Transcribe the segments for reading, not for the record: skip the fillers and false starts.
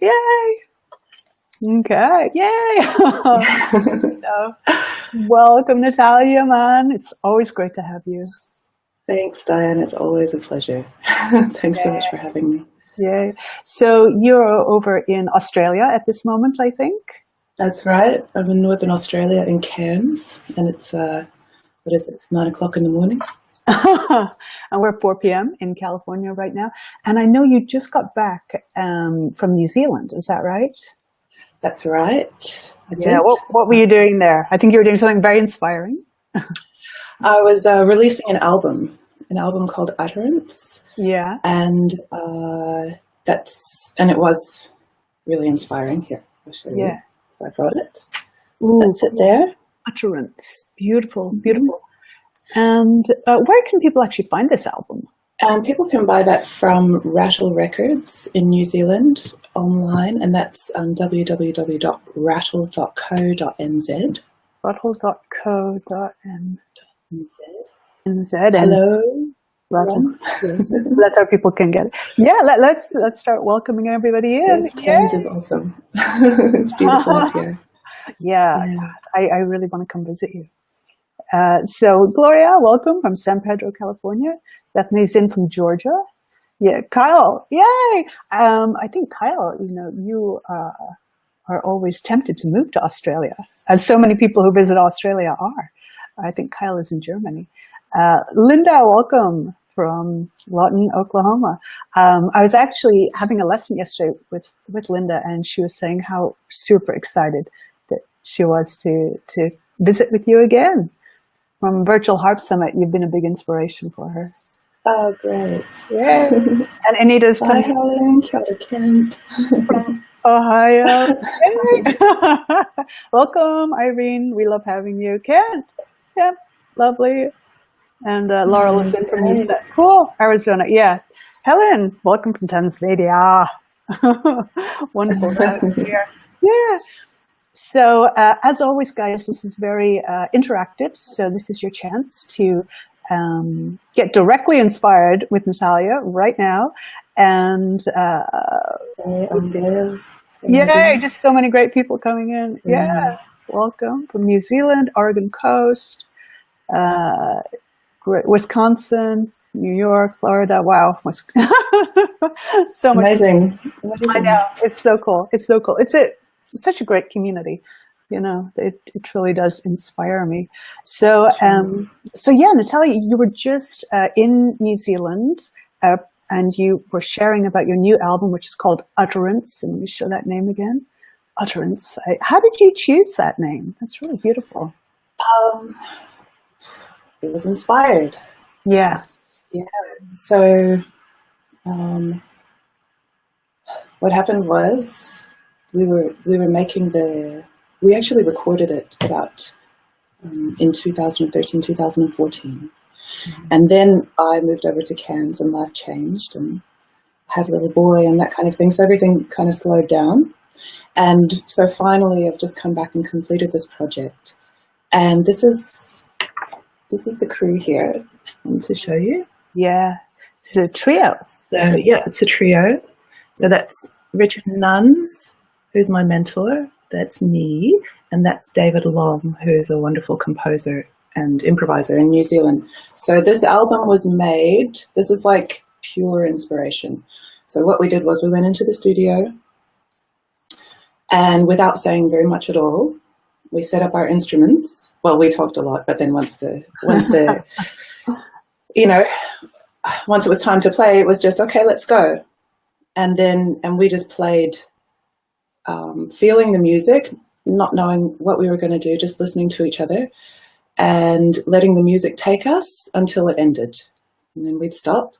Yay! Okay, yay! So, welcome, Natalia Mann. It's always great to have you. Thanks, Diane. It's always a pleasure. Thanks so much for having me. Yay. So you're over in Australia at this moment, I think? That's right. I'm in Northern Australia in Cairns, and it's, it's 9 o'clock in the morning. And we're 4 p.m. in California right now. And I know you just got back from New Zealand. Is that right? That's right. I did. What were you doing there? I think you were doing something very inspiring. I was releasing an album called Aran. Yeah. And it was really inspiring. Here, I'll show you. Yeah. I brought it. Ooh, that's it there. Utterance. Beautiful, beautiful. And where can people actually find this album? People can buy that from Rattle Records in New Zealand online, and that's www.rattle.co.nz. Rattle.co.nz. Hello. Rattle. That's how people can get it. Yeah, let's start welcoming everybody in. Yes, Cairns is awesome. It's beautiful up here. Yeah. I really want to come visit you. So Gloria, welcome from San Pedro, California. Bethany's in from Georgia. Yeah, Kyle, yay! I think Kyle, you are always tempted to move to Australia, as so many people who visit Australia are. I think Kyle is in Germany. Linda, welcome from Lawton, Oklahoma. I was actually having a lesson yesterday with Linda, and she was saying how super excited that she was to visit with you again. From Virtual Harp Summit, you've been a big inspiration for her. Oh, great. Yeah. And Anita's Hi, Helen. Kent. From Ohio. Welcome, Irene. We love having you. Kent. Yep. Lovely. And Laurel is in from Utah. Cool. Arizona. Yeah. Helen, welcome from Tanzania. Wonderful to have you here. Yeah. So as always, guys, this is very interactive. So this is your chance to get directly inspired with Natalia right now. And yay, just so many great people coming in. Yeah. Welcome from New Zealand, Oregon coast, Wisconsin, New York, Florida. Wow. So much. Amazing. I know. It's so cool. It's so cool. It's such a great community. It truly does inspire me. So yeah, Natalia, you were just in New Zealand, and you were sharing about your new album, which is called Utterance. And let me show that name again. Utterance. How did you choose that name? That's really beautiful. It was inspired. Yeah. Yeah. So what happened was we were making we actually recorded it about in 2013, 2014. And then I moved over to Cairns and life changed and had a little boy and that kind of thing. So everything kind of slowed down. And so finally I've just come back and completed this project. And this is the crew here. I want to show you. Yeah. It's a trio. So yeah, it's a trio. So that's Richard Nuns, who's my mentor. That's me. And that's David Long, who's a wonderful composer and improviser in New Zealand. So this album was made, this is like pure inspiration. So what we did was we went into the studio and without saying very much at all, we set up our instruments. Well, we talked a lot, but then once it was time to play, it was just, okay, let's go. And we just played, feeling the music, not knowing what we were going to do, just listening to each other and letting the music take us until it ended. And then we'd stop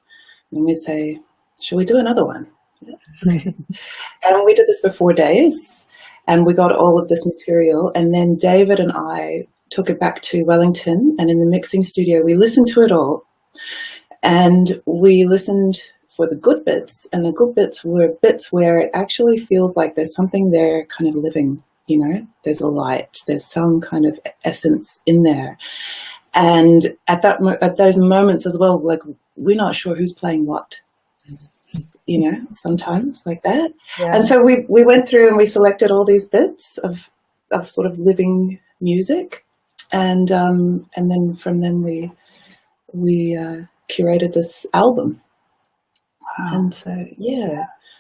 and we'd say, shall we do another one? And we did this for 4 days and we got all of this material. And then David and I took it back to Wellington, and in the mixing studio, we listened to it all. And we listened for the good bits, and the good bits were bits where it actually feels like there's something there kind of living, there's a light, there's some kind of essence in there. And at those moments as well, like, we're not sure who's playing what. sometimes like that. Yeah. And so we went through and we selected all these bits of sort of living music, and then from them we curated this album. Wow. And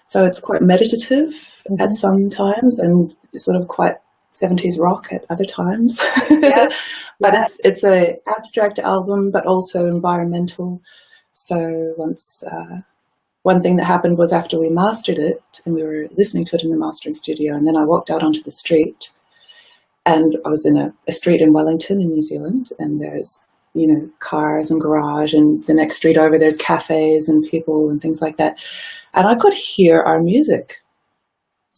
so it's quite meditative at some times, and sort of quite 70s rock at other times. Yeah. But it's a abstract album, but also environmental. So one thing that happened was, after we mastered it and we were listening to it in the mastering studio, and then I walked out onto the street, and I was in a street in Wellington in New Zealand, and there's cars and garage, and the next street over there's cafes and people and things like that, and I could hear our music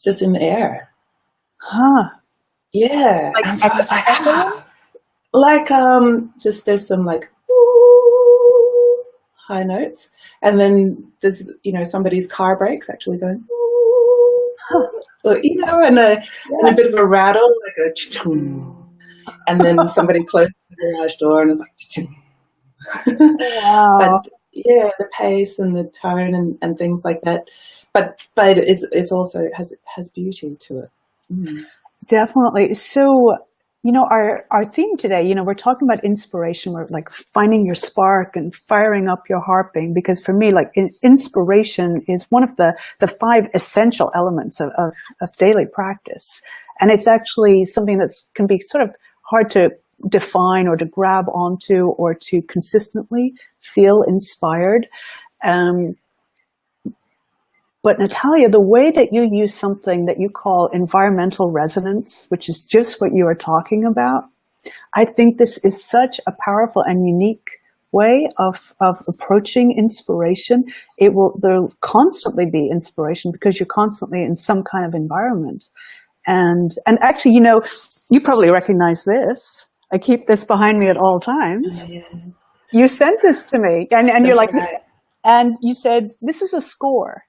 just in the air. Huh. Yeah. Like, and so I was like, just there's some like ooh, high notes, and then there's somebody's car brakes actually going ooh, and a bit of a rattle, like a ching, and then somebody closed the garage door and it was like ching. Wow. But yeah, the pace and the tone and things like that, but it's also has beauty to it. Definitely. So, our theme today, we're talking about inspiration. We're like finding your spark and firing up your harping, because for me, like inspiration is one of the 5 essential elements of daily practice. And it's actually something that can be sort of hard to define or to grab onto or to consistently feel inspired. But Natalia, the way that you use something that you call environmental resonance, which is just what you are talking about, I think this is such a powerful and unique way of approaching inspiration. There'll constantly be inspiration because you're constantly in some kind of environment. And actually, you probably recognize this. I keep this behind me at all times. Oh, yeah. You sent this to me, and you're like, right. And you said, this is a score.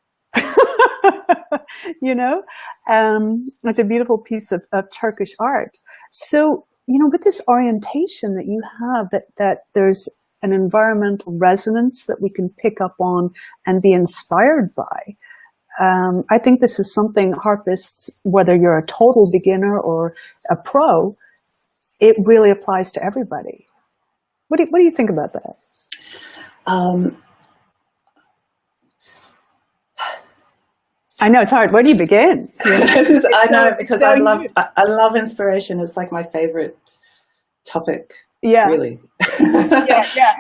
It's a beautiful piece of Turkish art. So, with this orientation that you have, that there's an environmental resonance that we can pick up on and be inspired by. I think this is something harpists, whether you're a total beginner or a pro, it really applies to everybody. What do you think about that? I know it's hard. Where do you begin? I know, because I love inspiration. It's like my favorite topic. Yeah, really. Yeah.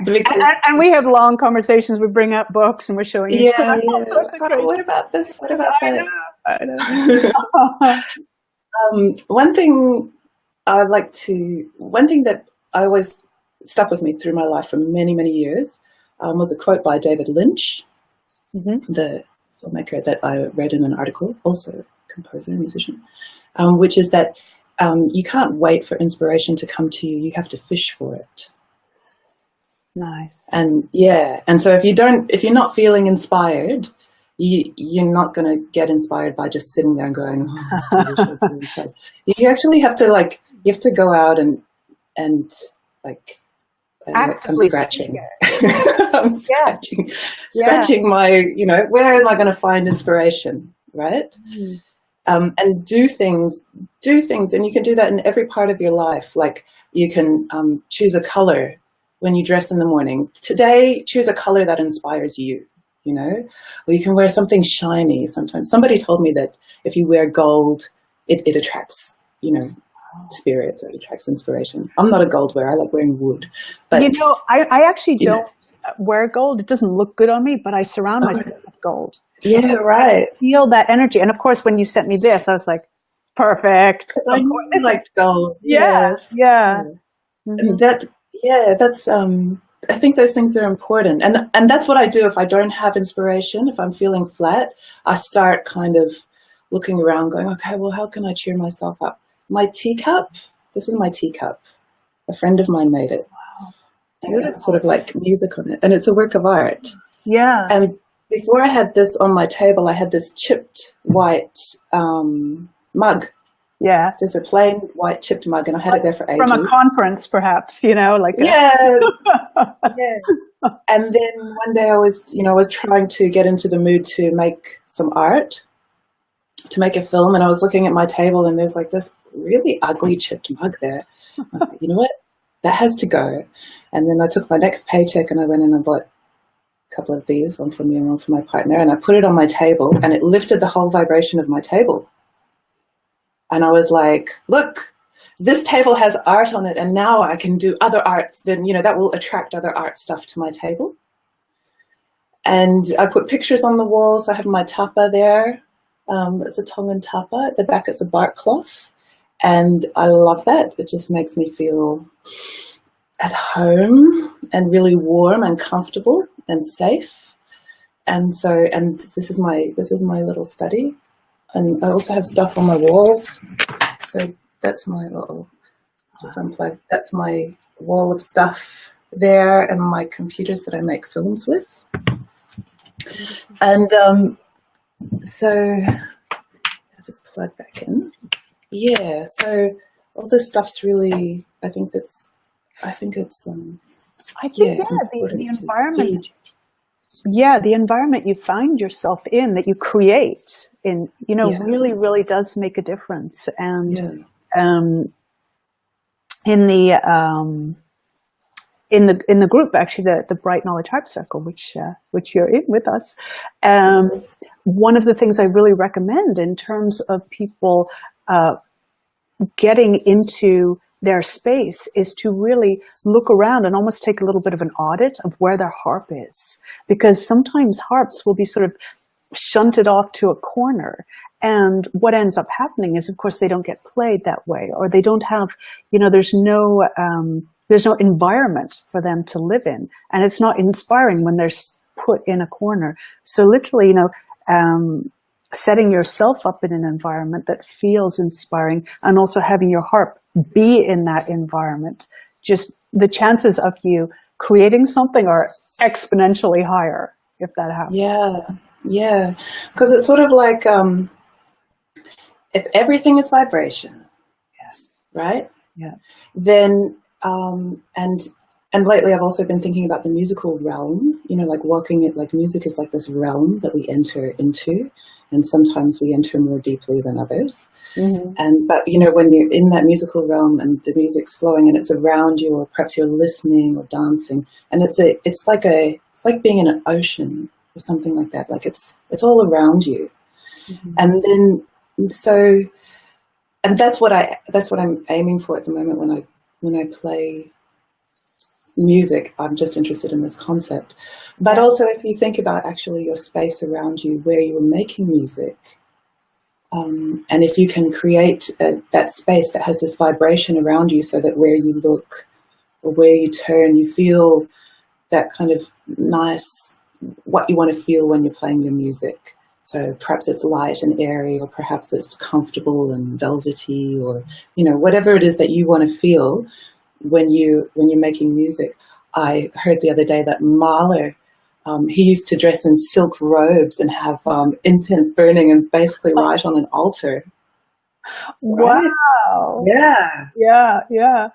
And we have long conversations. We bring up books and we're showing each other. What about this? What about that? I know. One thing that I always stuck with me through my life for many, many years was a quote by David Lynch, the filmmaker that I read in an article, also composer and musician, which is that you can't wait for inspiration to come to you. You have to fish for it. Nice. And so if you're not feeling inspired, you're not going to get inspired by just sitting there and going, oh, you actually have to go out and I'm scratching. I'm scratching my, where am I going to find inspiration, right? And do things, and you can do that in every part of your life. Like you can choose a color when you dress in the morning. Today, choose a color that inspires you, or you can wear something shiny. Sometimes somebody told me that if you wear gold, it attracts, spirits, or it attracts inspiration. I'm not a gold wearer. I like wearing wood. But I actually don't wear gold. It doesn't look good on me, but I surround myself with gold. Yeah, right. I feel that energy. And of course, when you sent me this, I was like, perfect. I liked gold. Yeah. Yes. Yeah. And that's I think those things are important. And that's what I do if I don't have inspiration. If I'm feeling flat, I start kind of looking around going, okay, well, how can I cheer myself up? My teacup, this is my teacup. A friend of mine made it. Wow. And it's sort of like music on it. And it's a work of art. Yeah. And before I had this on my table, I had this chipped white mug. Yeah. Just a plain white chipped mug, and I had it there for ages. From a conference, perhaps, like yeah. And then one day I was trying to get into the mood to make some art, to make a film, and I was looking at my table, and there's like this really ugly chipped mug there. I was like, you know what? That has to go. And then I took my next paycheck and I went in and bought a couple of these, one for me and one for my partner, and I put it on my table, and it lifted the whole vibration of my table. And I was like, look, this table has art on it, and now I can do other arts. Then, that will attract other art stuff to my table. And I put pictures on the wall. So I have my tapa there. It's a Tongan tapa. At the back, it's a bark cloth. And I love that. It just makes me feel at home and really warm and comfortable and safe. And this is my little study. And I also have stuff on my walls. So that's my, just unplugged. That's my wall of stuff there, and my computers that I make films with. And so I'll just plug back in. Yeah, so all this stuff's really, I think it's the environment. Yeah, the environment you find yourself in, that you create in, really, really does make a difference. And in the group, actually, the Bright Knowledge Harp Circle, which you're in with us, one of the things I really recommend in terms of people getting into their space is to really look around and almost take a little bit of an audit of where their harp is, because sometimes harps will be sort of shunted off to a corner, and what ends up happening is, of course, they don't get played that way, or they don't have, there's no environment for them to live in, and it's not inspiring when they're put in a corner. So literally, setting yourself up in an environment that feels inspiring, and also having your harp be in that environment, just the chances of you creating something are exponentially higher if that happens. Yeah, because it's sort of like if everything is vibration, right? Yeah. Then and lately I've also been thinking about the musical realm. Like walking it, like music is like this realm that we enter into, and sometimes we enter more deeply than others. Mm-hmm. But when you're in that musical realm and the music's flowing and it's around you, or perhaps you're listening or dancing, and it's like being in an ocean or something like that. Like it's all around you. Mm-hmm. And then that's what I'm aiming for at the moment when I play music. I'm just interested in this concept. But also, if you think about actually your space around you where you are making music, and if you can create that space that has this vibration around you, so that where you look or where you turn, you feel that kind of nice, what you want to feel when you're playing your music. So perhaps it's light and airy, or perhaps it's comfortable and velvety, or whatever it is that you want to feel when you're making music. I heard the other day that Mahler, he used to dress in silk robes and have incense burning and basically write on an altar. Right? Wow. Yeah.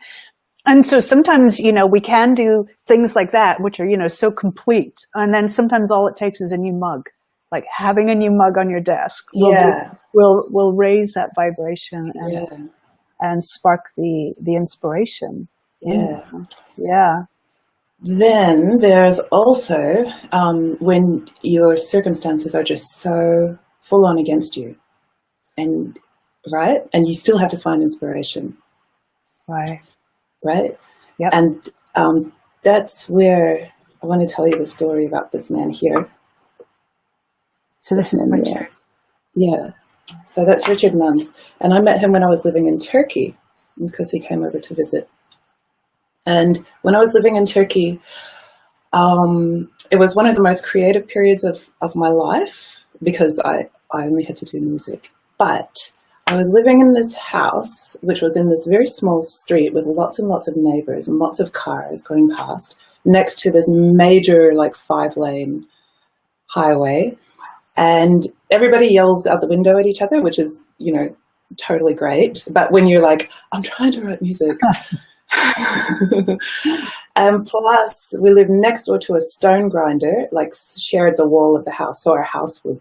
And so sometimes, we can do things like that, which are, so complete. And then sometimes all it takes is a new mug. Like having a new mug on your desk will raise that vibration and spark the inspiration. Yeah. Then there's also when your circumstances are just so full on against you, and you still have to find inspiration. Right. Yep. And that's where I want to tell you the story about this man here. So this is Richard. Yeah. So that's Richard Nuns. And I met him when I was living in Turkey, because he came over to visit. And when I was living in Turkey, it was one of the most creative periods of my life, because I only had to do music. But I was living in this house, which was in this very small street with lots and lots of neighbors and lots of cars going past, next to this major, like 5-lane highway. And everybody yells out the window at each other, which is, totally great. But when you're like, I'm trying to write music. And plus, we lived next door to a stone grinder, like shared the wall of the house, so our house would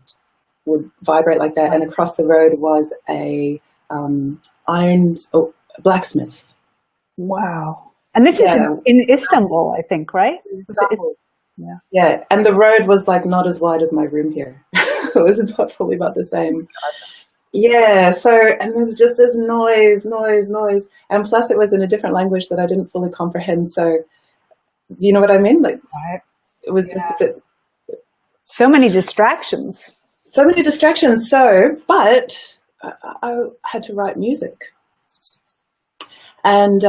vibrate like that. And across the road was a blacksmith. Wow! And this is in Istanbul, I think, right? Yeah. Yeah, and the road was like not as wide as my room here. It was probably about the same. Yeah, so, and there's just this noise. And plus it was in a different language that I didn't fully comprehend. So, do you know what I mean? Like, it was just a bit. So many distractions. So, but I had to write music. And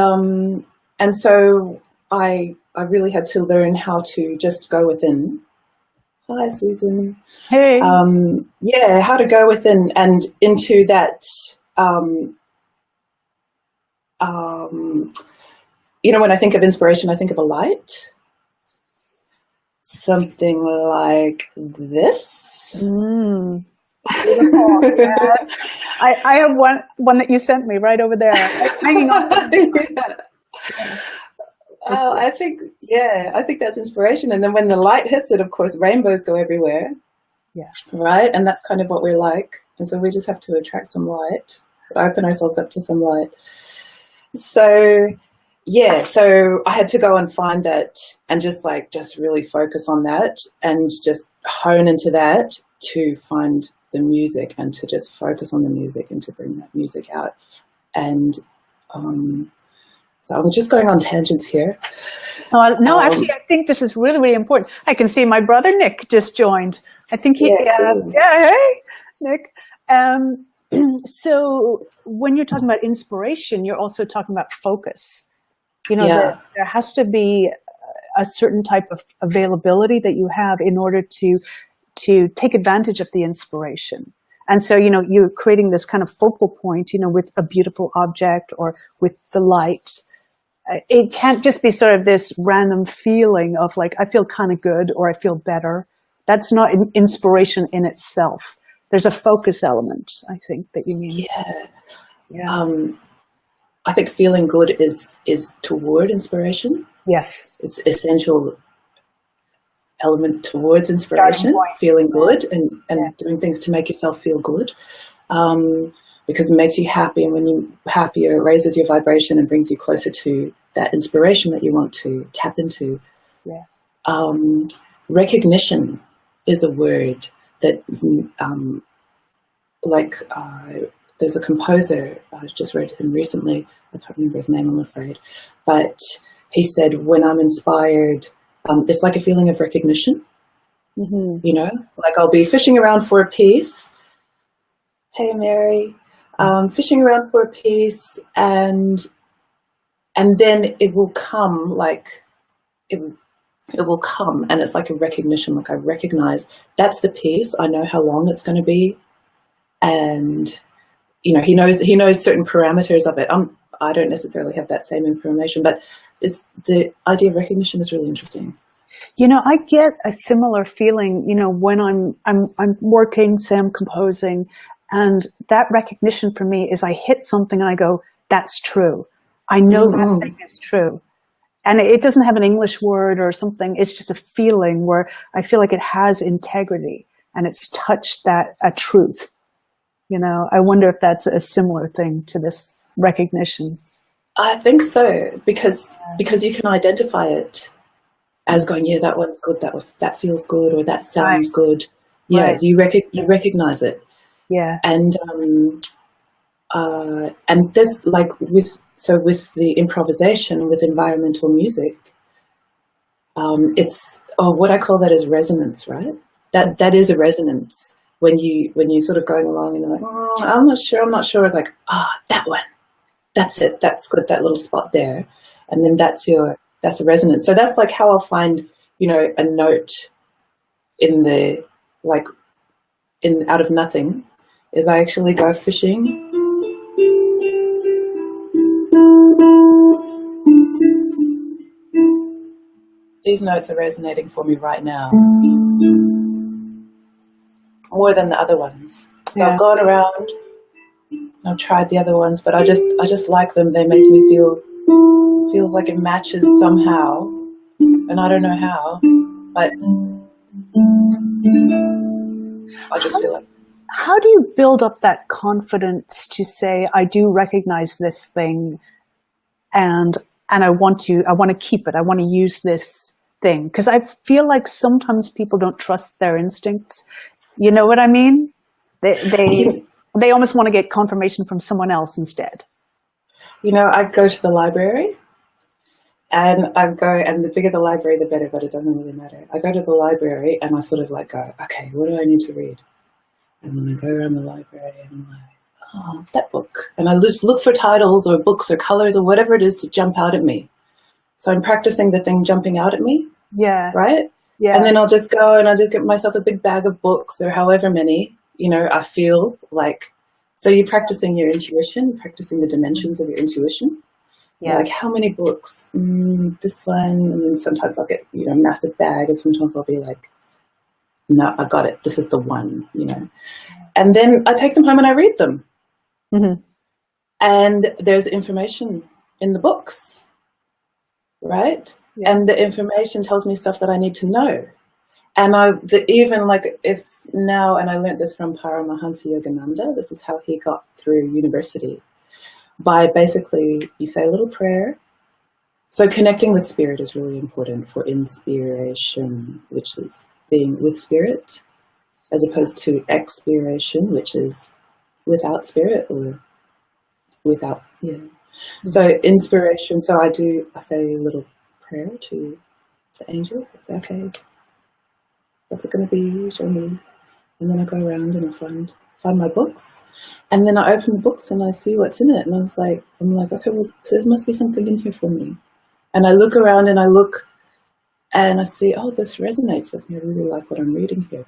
so I really had to learn how to just go within. Hi, Susan. Hey. Yeah, how to go within and into that, you know, when I think of inspiration, I think of a light. Something like this. Beautiful. Yes. I have one that you sent me right over there. Hanging on. Yeah. I think that's inspiration. And then when the light hits it, of course, rainbows go everywhere. Yeah. Right. And that's kind of what we're like. And so we just have to attract some light, open ourselves up to some light. So, yeah, so I had to go and find that and just really focus on that and just hone into that to find the music and to just focus on the music and to bring that music out. And, so I'm just going on tangents here. No, actually, I think this is really, really important. I can see my brother Nick just joined. I think he, cool. Hey, Nick. So when you're talking about inspiration, you're also talking about focus. You know, there has to be a certain type of availability that you have in order to take advantage of the inspiration. And so, you know, you're creating this kind of focal point, you know, with a beautiful object or with the light. It can't just be sort of this random feeling of like, I feel kind of good or I feel better. That's not an inspiration in itself. There's a focus element, I think, that you mean. Yeah. I think feeling good is toward inspiration. Yes. It's essential element towards inspiration, feeling good and doing things to make yourself feel good. Because it makes you happy, and when you're happier, it raises your vibration and brings you closer to that inspiration that you want to tap into. Yes. Recognition is a word that is there's a composer, I just read him recently, I can't remember his name, I'm afraid, but he said, when I'm inspired, it's like a feeling of recognition. You know, like I'll be fishing around for a piece. Hey, Mary. Fishing around for a piece, and then it will come, like it will come, and it's like a recognition. Like I recognize that's the piece. I know how long it's going to be, and you know he knows certain parameters of it. I don't necessarily have that same information, but it's the idea of recognition is really interesting. You know, I get a similar feeling. You know, when I'm working, say I'm composing. And that recognition for me is I hit something and I go, that's true. I know that thing is true. And it doesn't have an English word or something. It's just a feeling where I feel like it has integrity and it's touched a truth. You know, I wonder if that's a similar thing to this recognition. I think so, because you can identify it as going, yeah, that one's good, that feels good, or that sounds good. Yeah, right. You recognize it. Yeah, and that's like with the improvisation with environmental music, it's what I call that is resonance, right? That is a resonance when you sort of going along and you're like, I'm not sure. It's like, that one, that's it, that's good, that little spot there, and then that's a resonance. So that's like how I'll find, you know, a note out of nothing. Is I actually go fishing. These notes are resonating for me right now. More than the other ones. So I've gone around I've tried the other ones, but I just like them. They make me feel like it matches somehow, and I don't know how, but I just feel like. How do you build up that confidence to say, I do recognize this thing, and I want to keep it. I want to use this thing, because I feel like sometimes people don't trust their instincts. You know what I mean? They almost want to get confirmation from someone else instead. You know, I go to the library, and the bigger the library, the better, but it doesn't really matter. I go to the library and I sort of like go, okay, what do I need to read? And then I go around the library and I'm like, oh, that book. And I just look for titles or books or colors or whatever it is to jump out at me. So I'm practicing the thing jumping out at me. Yeah. Right? Yeah. And then I'll just go and I'll just get myself a big bag of books or however many, you know, I feel like. So you're practicing your intuition, practicing the dimensions of your intuition. Yeah. Like, how many books? This one. And then sometimes I'll get, you know, a massive bag, and sometimes I'll be like, no, I got it. This is the one, you know. And then I take them home and I read them. Mm-hmm. And there's information in the books, right? Yeah. And the information tells me stuff that I need to know. And even like if now, and I learned this from Paramahansa Yogananda, this is how he got through university. By basically, you say a little prayer. So connecting with spirit is really important for inspiration, which is being with spirit, as opposed to expiration, which is without spirit or without, you know. So inspiration, so I say a little prayer to the angel. I say, okay, what's it going to be? Show me. And then I go around and I find my books. And then I open the books and I see what's in it. And I'm like, okay, well, so there must be something in here for me. And I look around and I see, oh, this resonates with me. I really like what I'm reading here.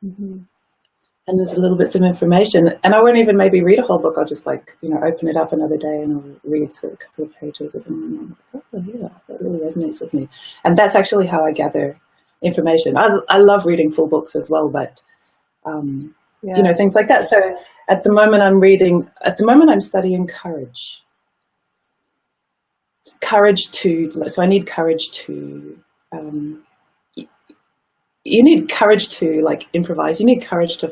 Mm-hmm. And there's a little bits of information. And I won't even maybe read a whole book. I'll just like, you know, open it up another day and I'll read a couple of pages or something. And I'm like, oh, yeah, that really resonates with me. And that's actually how I gather information. I love reading full books as well, but, you know, things like that. So at the moment I'm studying courage. So I need courage to, you need courage to like improvise. You need courage to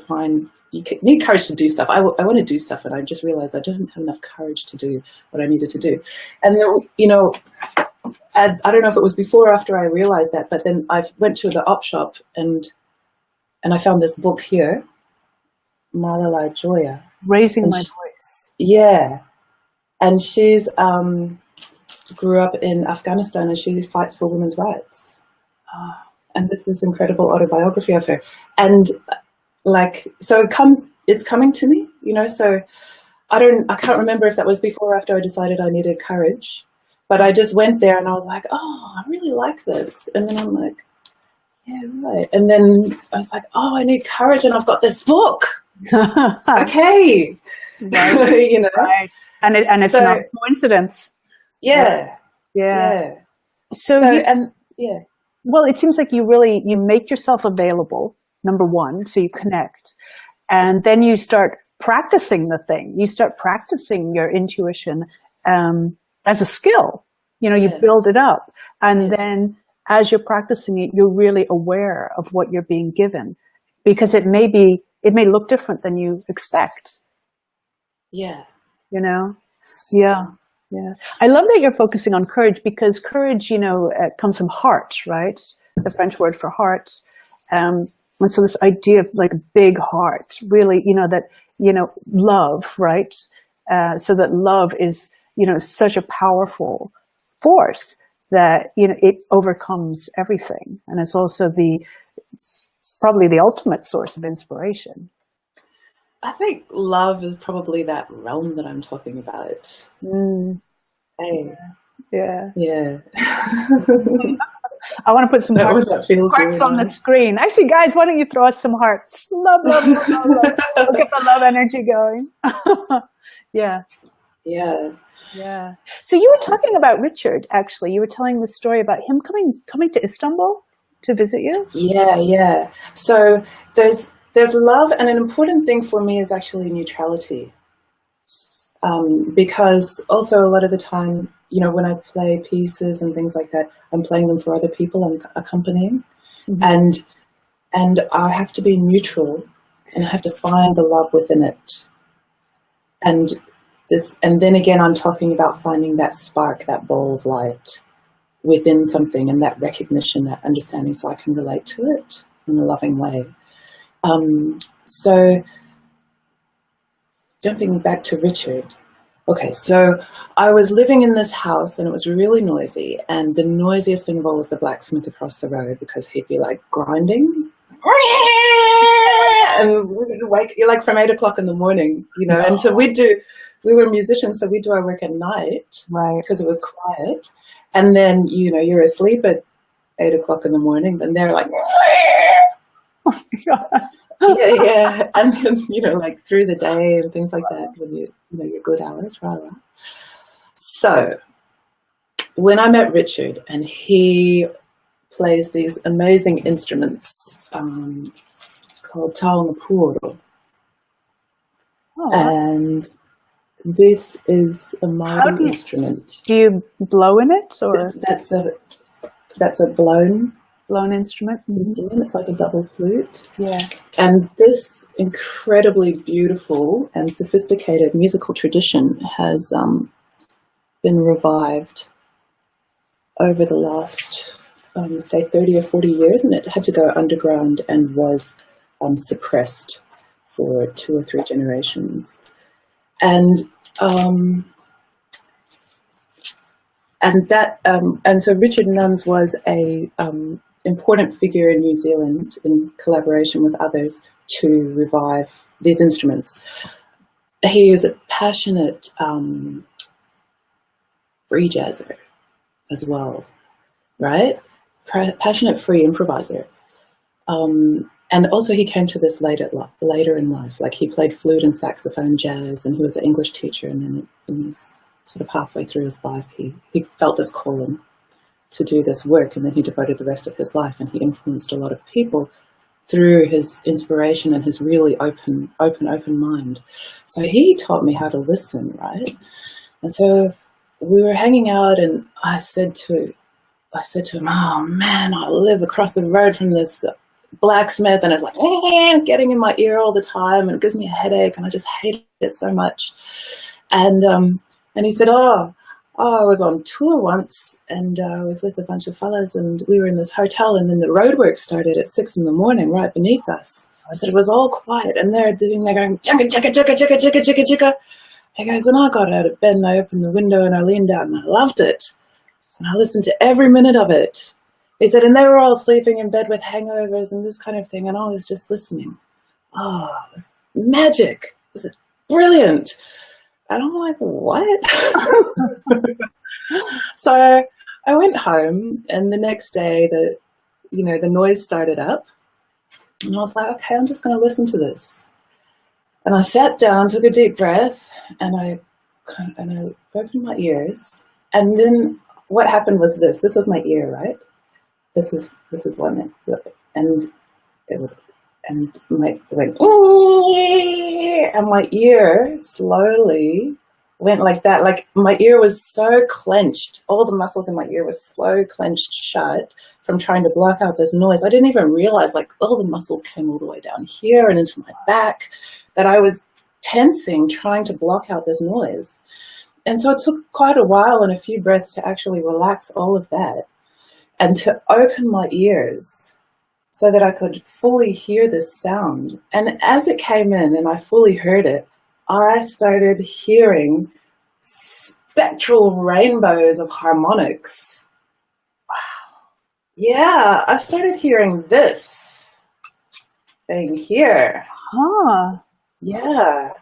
need courage to do stuff. I want to do stuff, and I just realized I didn't have enough courage to do what I needed to do. And then, you know, I don't know if it was before or after I realized that, but then I went to the op shop and I found this book here, Malala Joya. Raising My Voice. Yeah. And she's grew up in Afghanistan and she fights for women's rights. And this is incredible autobiography of her. And like, so it's coming to me, you know, so I can't remember if that was before or after I decided I needed courage, but I just went there and I was like, oh, I really like this. And then I'm like, yeah, right. And then I was like, oh, I need courage and I've got this book. Okay. Right. You know, right. And it's not a coincidence. Yeah. So well, it seems like you make yourself available, number one, so you connect, and then you start practicing the thing. You start practicing your intuition as a skill. You know, you build it up, and then as you're practicing it, you're really aware of what you're being given, because it may look different than you expect. Yeah. You know? Yeah. Yeah. I love that you're focusing on courage, because courage, you know, comes from heart, right? The French word for heart. And so this idea of like a big heart, really, you know, that, you know, love, right? So that love is, you know, such a powerful force that, you know, it overcomes everything. And it's also probably the ultimate source of inspiration. I think love is probably that realm that I'm talking about. Hey. Yeah. I want to put some hearts on the screen. Actually, guys, why don't you throw us some hearts? Love. We'll get the love energy going. Yeah. So you were talking about Richard, actually. You were telling the story about him coming to Istanbul to visit you? Yeah. So there's love, and an important thing for me is actually neutrality. Because also a lot of the time, you know, when I play pieces and things like that, I'm playing them for other people and accompanying, and I have to be neutral, and I have to find the love within it, and then again, I'm talking about finding that spark, that ball of light within something, and that recognition, that understanding, so I can relate to it in a loving way. So jumping back to Richard. Okay, so I was living in this house and it was really noisy, and the noisiest thing of all was the blacksmith across the road, because he'd be like grinding. And you're like from 8 o'clock in the morning, you know, and so we were musicians, so we'd do our work at night, right? Because it was quiet. And then, you know, you're asleep at 8 o'clock in the morning, and they're like, Oh my God. yeah. And then, you know, like through the day and things like that, when you know, your good hours, right. So when I met Richard, and he plays these amazing instruments called taonapuro. And this is a modern instrument. Do you blow in it, or that's a blown instrument? Instrument. It's like a double flute. Yeah. And this incredibly beautiful and sophisticated musical tradition has been revived over the last, say, 30 or 40 years, and it had to go underground and was suppressed for 2 or 3 generations. And so Richard Nuns was a important figure in New Zealand in collaboration with others to revive these instruments. He was a passionate free jazzer as well, right? Passionate free improviser. And also he came to this later in life. Like, he played flute and saxophone jazz, and he was an English teacher, and then he was sort of halfway through his life, he felt this calling to do this work, and then he devoted the rest of his life, and he influenced a lot of people through his inspiration and his really open mind. So he taught me how to listen, right? And so we were hanging out, and I said to him, oh man, I live across the road from this blacksmith, and it's like getting in my ear all the time, and it gives me a headache, and I just hate it so much. And he said, I was on tour once, and I was with a bunch of fellas, and we were in this hotel, and then the roadwork started at 6 in the morning right beneath us. I said, it was all quiet, and they're going chicka chicka chicka chicka chicka chicka chicka. He goes, and I got out of bed, and I opened the window, and I leaned out, and I loved it, and I listened to every minute of it. He said, and they were all sleeping in bed with hangovers and this kind of thing, and I was just listening. Oh, it was magic. It was brilliant. And I'm like, what? So I went home, and the next day the noise started up, and I was like, okay, I'm just going to listen to this. And I sat down, took a deep breath, and I opened my ears. And then what happened was this. This was my ear, right? This is one, and it was, and it went, and my ear slowly went like that. Like, my ear was so clenched. All the muscles in my ear were slow clenched shut from trying to block out this noise. I didn't even realize, like, all the muscles came all the way down here and into my back, that I was tensing, trying to block out this noise. And so it took quite a while and a few breaths to actually relax all of that, and to open my ears so that I could fully hear this sound. And as it came in and I fully heard it, I started hearing spectral rainbows of harmonics. Wow. Yeah, I started hearing this thing here. Huh. Yeah.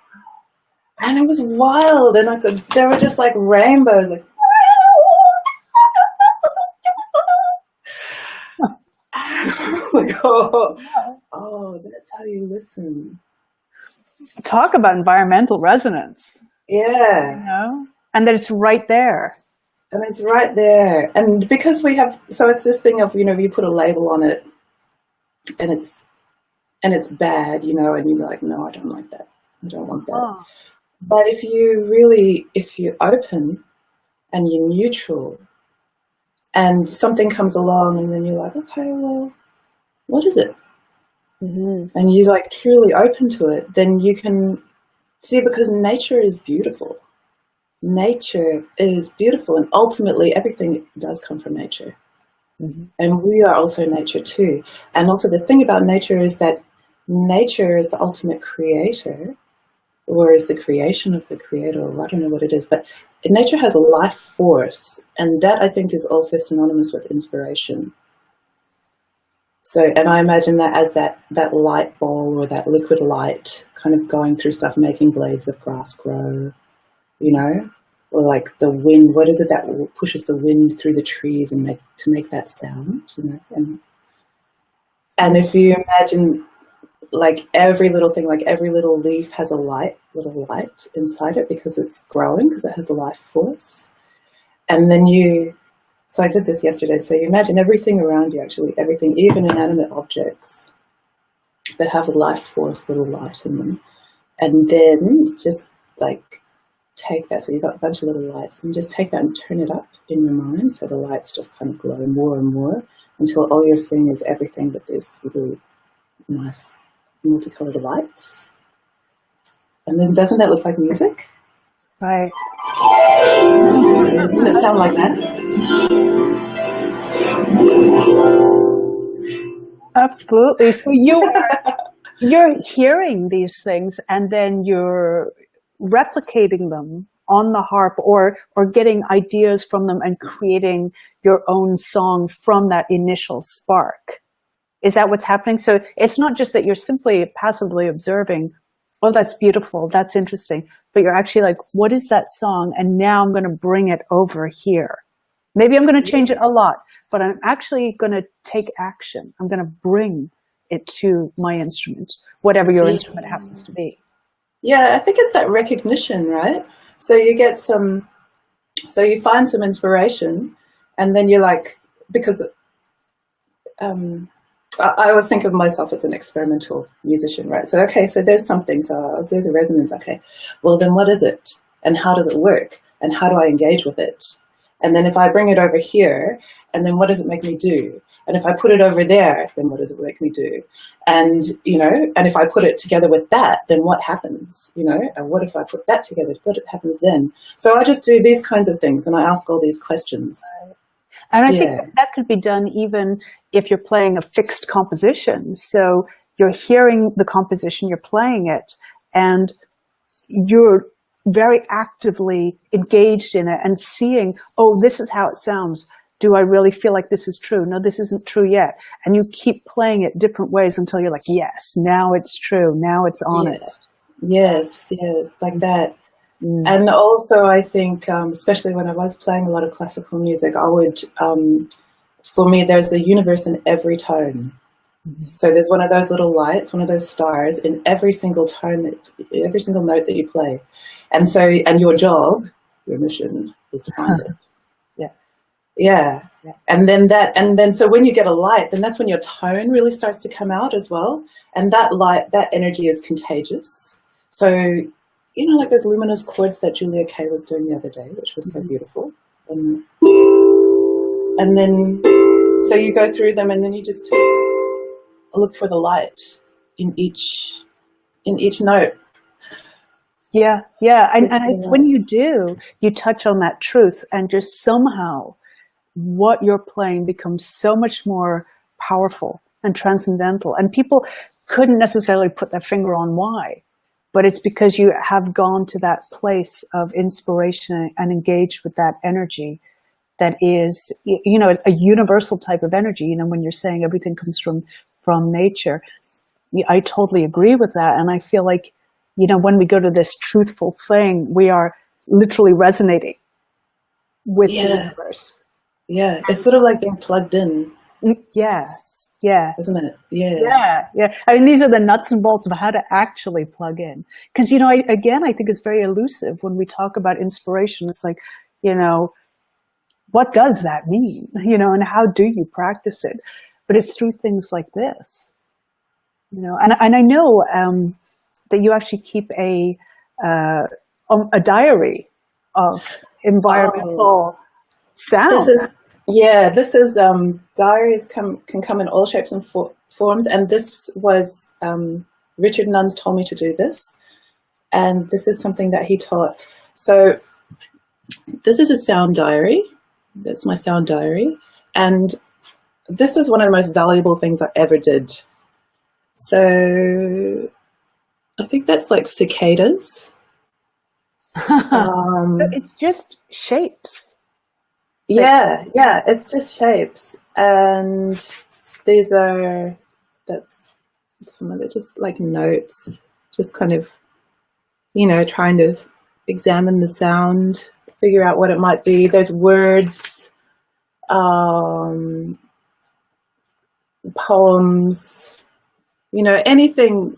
And it was wild, and there were just like rainbows, like, like, oh, that's how you listen. Talk about environmental resonance. Yeah. You know? And that it's right there. And it's right there. And because so it's this thing of, you put a label on it, and it's bad, and you're like, no, I don't like that. I don't want that. But if you're open and you're neutral and something comes along and then you're like, okay, well, what is it? And you're like truly open to it, then you can see, because nature is beautiful. Nature is beautiful, and ultimately everything does come from nature. And we are also nature too. And also the thing about nature is that nature is the ultimate creator, or is the creation of the creator, or I don't know what it is, but nature has a life force, and that I think is also synonymous with inspiration. So, and I imagine that as that light ball or that liquid light kind of going through stuff, making blades of grass grow, you know, or like the wind, what is it that pushes the wind through the trees and to make that sound, you know? And if you imagine like every little thing, like every little leaf has a little light inside it because it's growing, because it has a life force. And then so I did this yesterday. So you imagine everything around you, actually, everything, even inanimate objects that have a life force, little light in them. And then just like take that. So you've got a bunch of little lights, and just take that and turn it up in your mind. So the lights just kind of glow more and more until all you're seeing is everything but this really nice multicolored lights. And then doesn't that look like music? Right. Doesn't it sound like that? Absolutely. So you're hearing these things, and then you're replicating them on the harp, or getting ideas from them and creating your own song from that initial spark. Is that what's happening? So it's not just that you're simply passively observing, oh, that's beautiful, that's interesting, but you're actually like, what is that song? And now I'm going to bring it over here. Maybe I'm going to change it a lot, but I'm actually going to take action. I'm going to bring it to my instrument, whatever your instrument happens to be. Yeah, I think it's that recognition, right? So you find some inspiration, and then you're like, because I always think of myself as an experimental musician, right? So, okay, so there's something, so there's a resonance, okay. Well, then what is it? And how does it work? And how do I engage with it? And then if I bring it over here, and then what does it make me do? And if I put it over there, then what does it make me do? And, you know, and if I put it together with that, then what happens? You know, and what if I put that together? What happens then? So I just do these kinds of things, and I ask all these questions. And I think that could be done even if you're playing a fixed composition. So you're hearing the composition, you're playing it, and you're very actively engaged in it and seeing, oh, this is how it sounds. Do I really feel like this is true? No, this isn't true yet. And you keep playing it different ways until you're like, yes, now it's true. Now it's honest. Yes, like that. And also I think, especially when I was playing a lot of classical music, I would, for me, there's a universe in every tone. So there's one of those little lights, one of those stars in every single tone, every single note that you play. And so, and your job, your mission is to find it. Yeah. And then so when you get a light, then that's when your tone really starts to come out as well. And that light, that energy is contagious. So, you know, like those luminous chords that Julia Kay was doing the other day, which was so beautiful. And then, so you go through them, and then you just look for the light in each note. Yeah. And when you do, you touch on that truth, and just somehow what you're playing becomes so much more powerful and transcendental. And people couldn't necessarily put their finger on why, but it's because you have gone to that place of inspiration and engaged with that energy that is, you know, a universal type of energy. You know, when you're saying everything comes from nature, I totally agree with that. And I feel like, you know, when we go to this truthful thing, we are literally resonating with the universe. Yeah, it's sort of like being plugged in. Yeah. Isn't it? Yeah. I mean, these are the nuts and bolts of how to actually plug in. Because, you know, I think it's very elusive when we talk about inspiration. It's like, you know, what does that mean? You know, and how do you practice it? But it's through things like this. You know, and I know that you actually keep a a diary of environmental sound. This is diaries can come in all shapes and forms, and this was Richard Nuns told me to do this, and this is something that he taught. So this is a sound diary. That's my sound diary, and this is one of the most valuable things I ever did. So I think that's like cicadas. It's just shapes. Yeah, it's just shapes, and these are some of it, just like notes, just kind of, trying to examine the sound, figure out what it might be. There's words, poems, anything.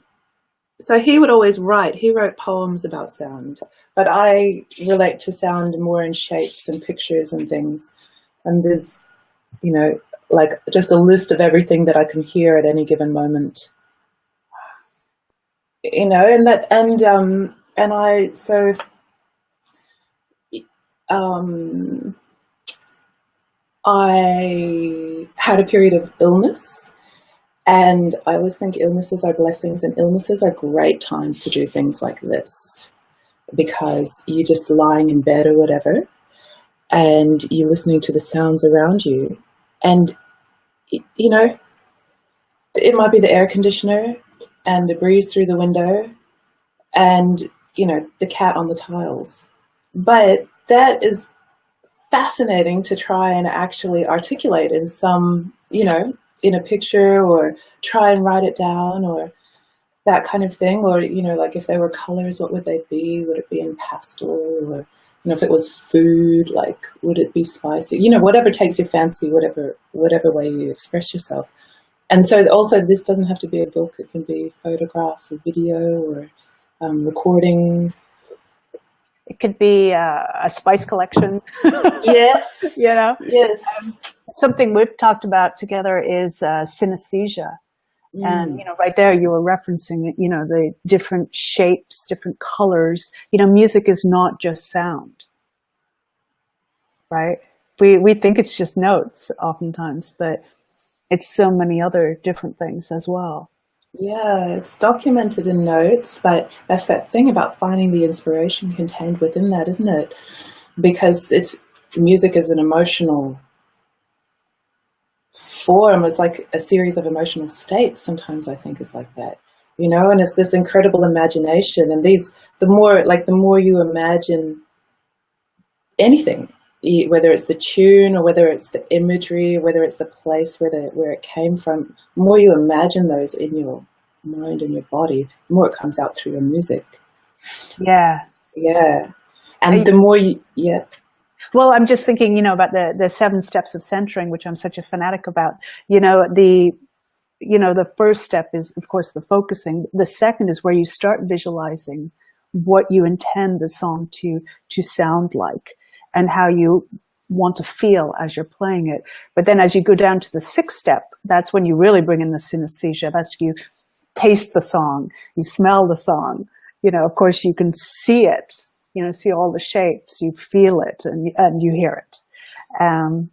So he would always write. He wrote poems about sound, but I relate to sound more in shapes and pictures and things. And there's, like just a list of everything that I can hear at any given moment. I had a period of illness. And I always think illnesses are blessings, and illnesses are great times to do things like this, because you're just lying in bed or whatever, and you're listening to the sounds around you. And, it might be the air conditioner and the breeze through the window and, the cat on the tiles. But that is fascinating to try and actually articulate in some, in a picture, or try and write it down, or that kind of thing. Or, like if there were colors, what would they be? Would it be in pastel? Or, if it was food, like, would it be spicy? Whatever takes your fancy, whatever way you express yourself. And so also this doesn't have to be a book. It can be photographs or video or recording. It could be a spice collection. Yes. Yes. Something we've talked about together is synesthesia. And, right there you were referencing, the different shapes, different colors. Music is not just sound, right? We think it's just notes oftentimes, but it's so many other different things as well. Yeah, it's documented in notes, but that's that thing about finding the inspiration contained within that, isn't it? Because music is an emotional form. It's like a series of emotional states. Sometimes I think is like that, and it's this incredible imagination. And the more you imagine anything, whether it's the tune or whether it's the imagery, whether it's the place where it came from, the more you imagine those in your mind and your body, the more it comes out through your music. Yeah. And the more Well, I'm just thinking, about the 7 steps of centering, which I'm such a fanatic about. The first step is, of course, the focusing. The second is where you start visualizing what you intend the song to sound like and how you want to feel as you're playing it. But then as you go down to the 6th step, that's when you really bring in the synesthesia. That's you taste the song, you smell the song, of course you can see it, see all the shapes, you feel it and you hear it. And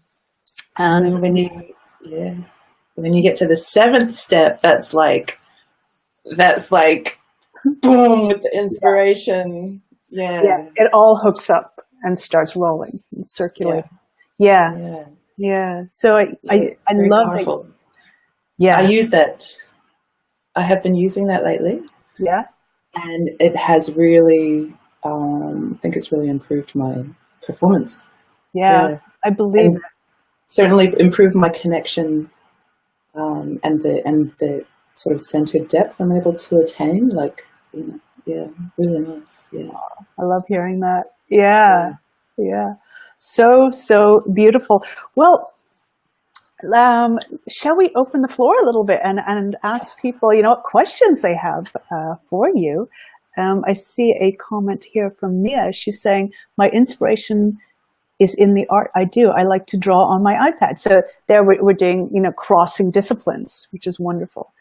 then when you get to the 7th step, that's like boom, with the inspiration. Yeah. It all hooks up and starts rolling and circulating. Yeah. So I love powerful. it. Yeah. I use that. I have been using that lately. Yeah. And it has really, I think it's really improved my performance. Yeah. I believe it. Certainly improved my connection, and the sort of centered depth I'm able to attain. Really nice. Yeah. I love hearing that. Yeah. So beautiful. Well, shall we open the floor a little bit and ask people, what questions they have for you? I see a comment here from Mia. She's saying, my inspiration is in the art I do. I like to draw on my iPad. So there we're doing, crossing disciplines, which is wonderful.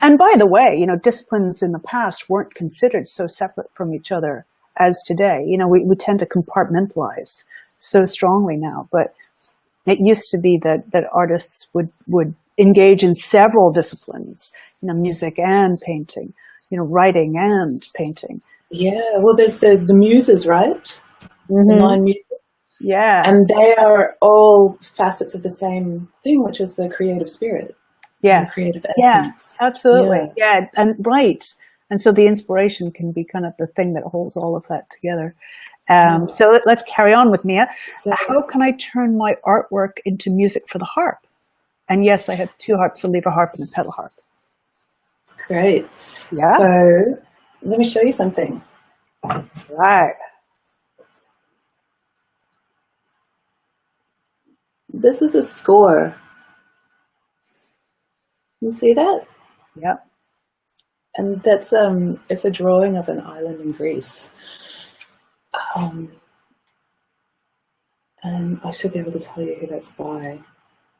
And by the way, disciplines in the past weren't considered so separate from each other as today. You know, we tend to compartmentalize so strongly now, but it used to be that artists would engage in several disciplines, you know, music and painting, you know, writing and painting. Yeah, well, there's the muses, right? Mm-hmm. The 9 muses. Yeah. And they are all facets of the same thing, which is the creative spirit. Yeah. The creative essence. Yeah, absolutely. Yeah. And right. And so the inspiration can be kind of the thing that holds all of that together. So let's carry on with Mia. So, how can I turn my artwork into music for the harp? And yes, I have 2 harps, a lever harp and a pedal harp. Great. Yeah. So let me show you something. Right. This is a score. You see that? Yeah. And that's it's a drawing of an island in Greece. And I should be able to tell you who that's by,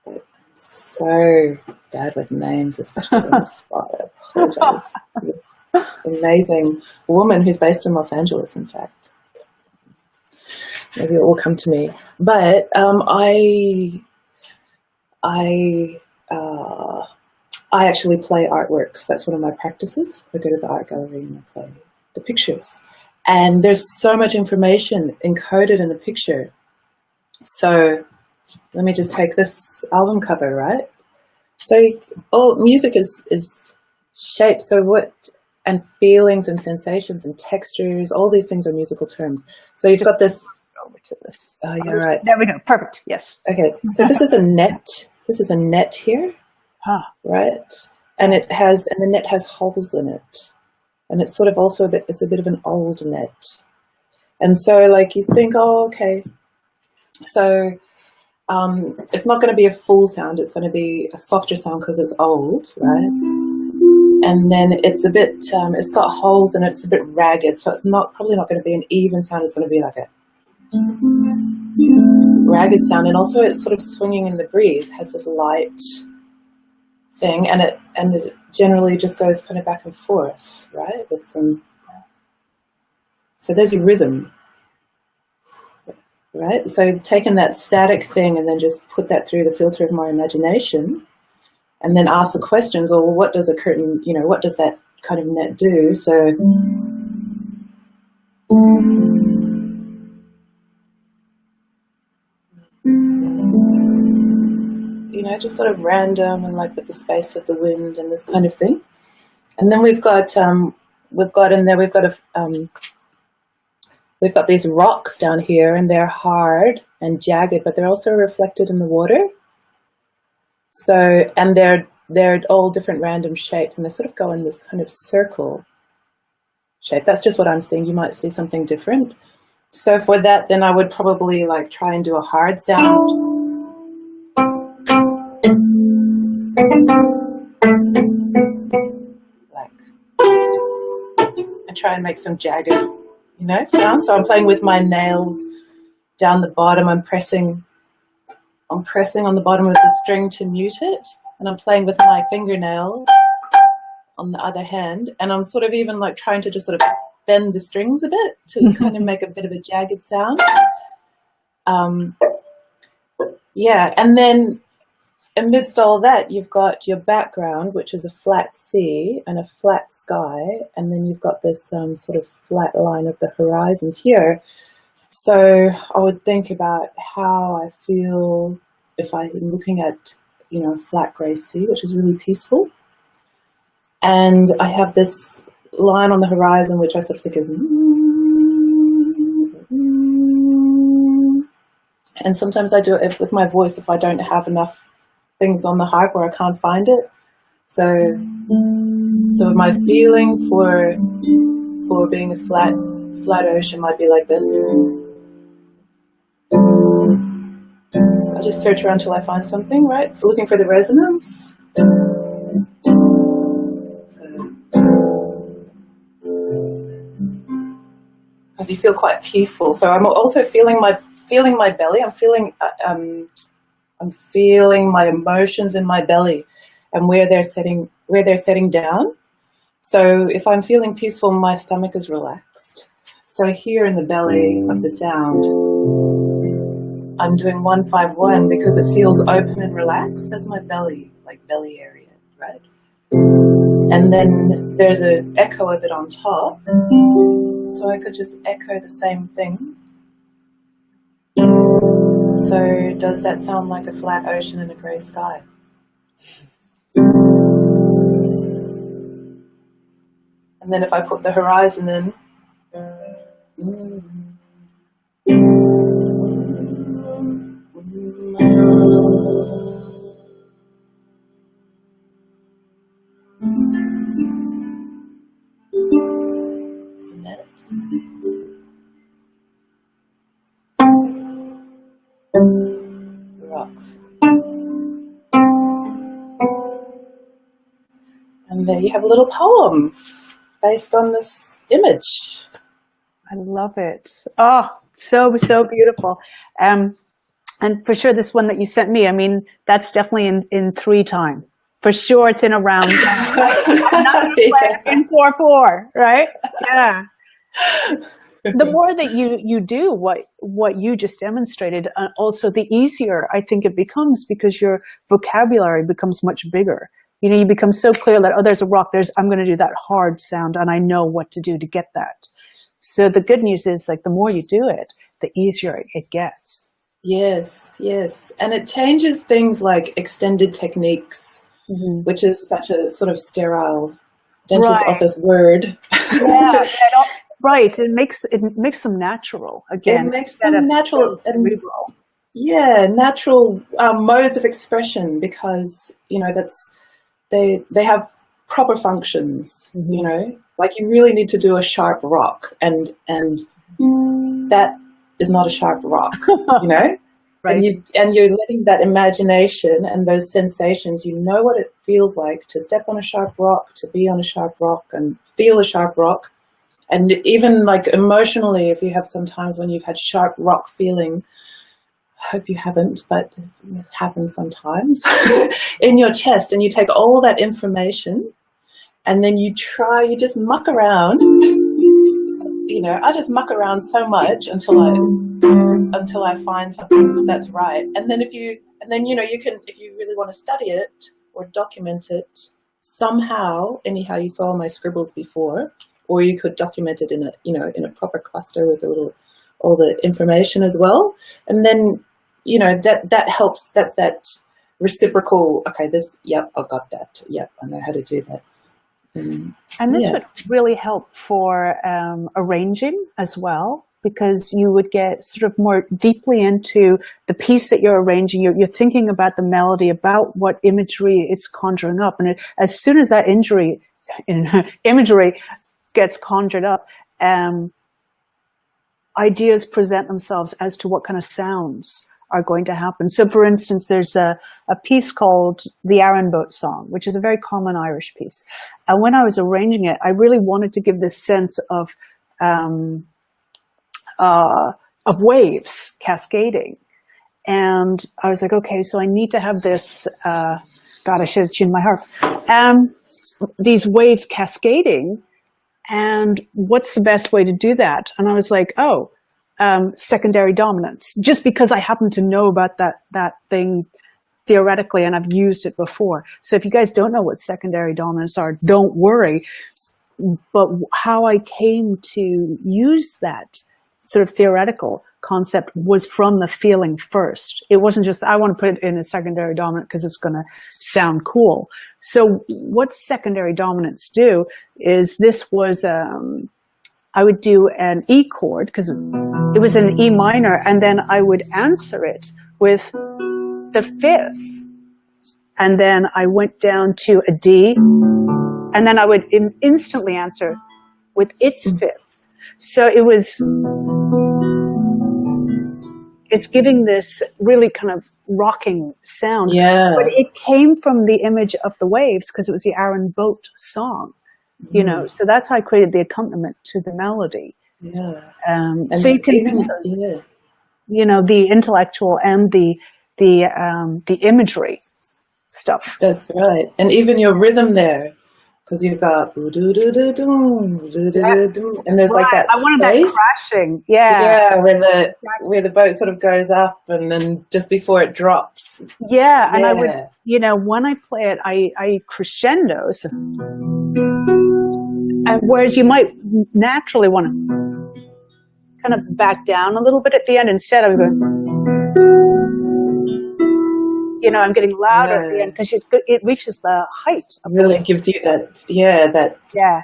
but I'm so bad with names, especially on the spot. I apologize. This amazing woman who's based in Los Angeles, in fact. Maybe it will come to me. But I actually play artworks. That's one of my practices. I go to the art gallery and I play the pictures. And there's so much information encoded in a picture. So let me just take this album cover, right? So music is shape. So and feelings and sensations and textures, all these things are musical terms. So you've got this. Over to this. Oh, yeah, right. There we go. Perfect. Yes. Okay. So this is a net. This is a net here. Right, and the net has holes in it, and it's sort of also it's a bit of an old net, and so like you think, oh, okay, so it's not going to be a full sound, it's going to be a softer sound because it's old, right? And then it's a bit, it's got holes and it's a bit ragged, so it's probably not going to be an even sound. It's going to be like a ragged sound, and also it's sort of swinging in the breeze, has this light thing, and it generally just goes kind of back and forth, right? With some, so there's your rhythm, right? So taking that static thing and then just put that through the filter of my imagination, and then ask the questions, or what does a curtain, you know, what does that kind of net do? So you know, just sort of random and like with the space of the wind and this kind of thing. And then we've got these rocks down here, and they're hard and jagged, but they're also reflected in the water. So, and they're all different random shapes, and they sort of go in this kind of circle shape. That's just what I'm seeing. You might see something different. So for that, then I would probably like try and do a hard sound. Like, and try and make some jagged, you know, sound. So I'm playing with my nails down the bottom. I'm pressing on the bottom of the string to mute it, and I'm playing with my fingernail on the other hand, and I'm sort of even like trying to just sort of bend the strings a bit to kind of make a bit of a jagged sound. Yeah, and then amidst all that, you've got your background, which is a flat sea and a flat sky, and then you've got this sort of flat line of the horizon here. So I would think about how I feel if I'm looking at, you know, a flat grey sea, which is really peaceful. And I have this line on the horizon, which I sort of think is, and sometimes I do it with my voice if I don't have enough things on the harp or I can't find it. So my feeling for being a flat ocean might be like this. I'll just search around till I find something, right? Looking for the resonance. Because you feel quite peaceful. So I'm also feeling my belly. I'm feeling my emotions in my belly and where they're setting down. So if I'm feeling peaceful, my stomach is relaxed. So here in the belly of the sound, I'm doing 151 because it feels open and relaxed. That's my belly, like belly area, right? And then there's an echo of it on top. So I could just echo the same thing. So does that sound like a flat ocean and a grey sky? And then if I put the horizon in, rocks. And there you have a little poem based on this image. I love it. Oh, so beautiful. And for sure, this one that you sent me, I mean, that's definitely in 3 time. For sure, it's in a round. Not in 4/4, right? Yeah. The more that you do what you just demonstrated, also the easier I think it becomes, because your vocabulary becomes much bigger. You know, you become so clear that, oh, there's a rock, I'm going to do that hard sound, and I know what to do to get that. So the good news is, like, the more you do it, the easier it gets. Yes, yes. And it changes things like extended techniques, which is such a sort of sterile dentist office word. Yeah, right. It makes them natural again. It makes them natural and yeah, natural modes of expression, because you know they have proper functions. You know, like you really need to do a sharp rock, and that is not a sharp rock. You know. Right. And you're letting that imagination and those sensations, you know what it feels like to step on a sharp rock, to be on a sharp rock and feel a sharp rock. And even like emotionally, if you have some times when you've had sharp rock feeling, I hope you haven't, but it happens sometimes, in your chest, and you take all that information and then you just muck around. You know, I just muck around so much until I find something that's right. And then you know, you can, if you really want to study it or document it somehow, anyhow, you saw my scribbles before, or you could document it in a proper cluster with all the information as well. And then, you know, that helps. That's that reciprocal. Okay, yep, I've got that. Yep, I know how to do that. And this would really help for arranging as well, because you would get sort of more deeply into the piece that you're arranging. You're thinking about the melody, about what imagery it's conjuring up. And as soon as that imagery gets conjured up, ideas present themselves as to what kind of sounds are going to happen. So for instance, there's a piece called the Aran boat song, which is a very common Irish piece. And when I was arranging it, I really wanted to give this sense of waves cascading. And I was like, okay, so I need to have this, God, I should have tuned my harp. These waves cascading, and what's the best way to do that? And I was like, secondary dominance, just because I happen to know about that thing theoretically, and I've used it before. So if you guys don't know what secondary dominants are, don't worry. But how I came to use that sort of theoretical concept was from the feeling first. It wasn't just, I want to put it in a secondary dominant because it's going to sound cool. So what secondary dominants do is, this was, I would do an E chord, because it was an E minor, and then I would answer it with the 5th. And then I went down to a D, and then I would instantly answer with its 5th. So it's giving this really kind of rocking sound. Yeah. But it came from the image of the waves, because it was the Aran boat song. You know, so that's how I created the accompaniment to the melody. Yeah. So you can, you know, the intellectual and the imagery stuff. That's right. And even your rhythm there, because you've got and there's like that I wanted that crashing. Yeah, where the boat sort of goes up and then just before it drops. Yeah, and I would, you know, when I play it, I crescendo. So, and whereas you might naturally want to kind of back down a little bit at the end, instead I'm going. You know, I'm getting louder at the end because it reaches the height. Really gives you that, Yeah.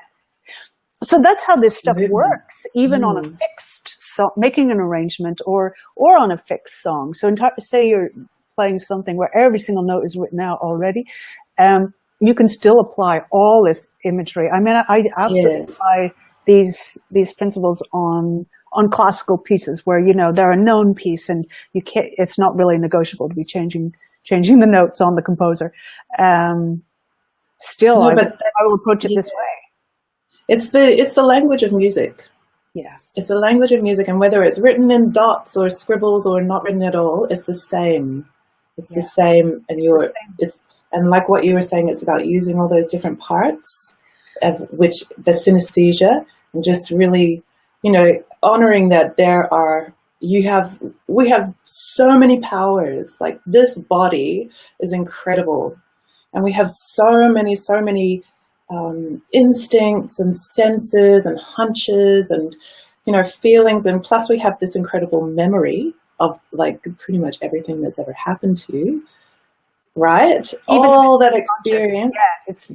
So that's how this stuff works, even on a fixed song, making an arrangement or on a fixed song. So say you're playing something where every single note is written out already, you can still apply all this imagery. I mean, I absolutely apply these principles on classical pieces where, you know, they're a known piece and you can't, it's not really negotiable to be changing the notes on the composer. Still, I will approach it this way. It's the language of music. Yeah. It's the language of music, and whether it's written in dots or scribbles or not written at all, it's the same. It's the same, and and like what you were saying, it's about using all those different parts, of which the synesthesia, and just really, you know, honoring that we have so many powers. Like, this body is incredible, and we have so many instincts and senses and hunches and, you know, feelings, and plus we have this incredible memory of like pretty much everything that's ever happened to you, right? Even all that experience, it's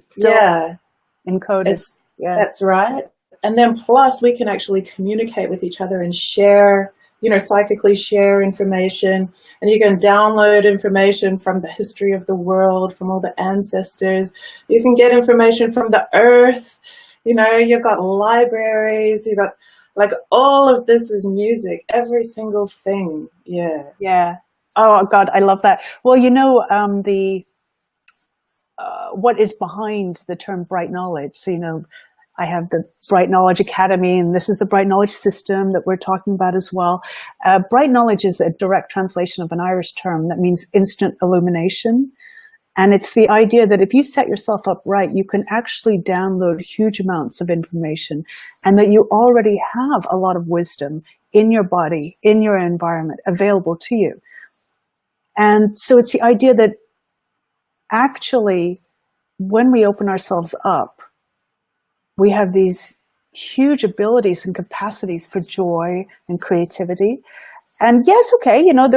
encoded. That's right. And then plus we can actually communicate with each other and share, you know, psychically share information, and you can download information from the history of the world, from all the ancestors. You can get information from the earth. You know, you've got libraries, you've got, like, all of this is music, every single thing. Yeah. Oh God, I love that. Well, you know, what is behind the term bright knowledge. So, you know, I have the Bright Knowledge Academy, and this is the Bright Knowledge System that we're talking about as well. Bright knowledge is a direct translation of an Irish term that means instant illumination. And it's the idea that if you set yourself up right, you can actually download huge amounts of information, and that you already have a lot of wisdom in your body, in your environment, available to you. And so it's the idea that actually, when we open ourselves up, we have these huge abilities and capacities for joy and creativity. And yes, okay, you know,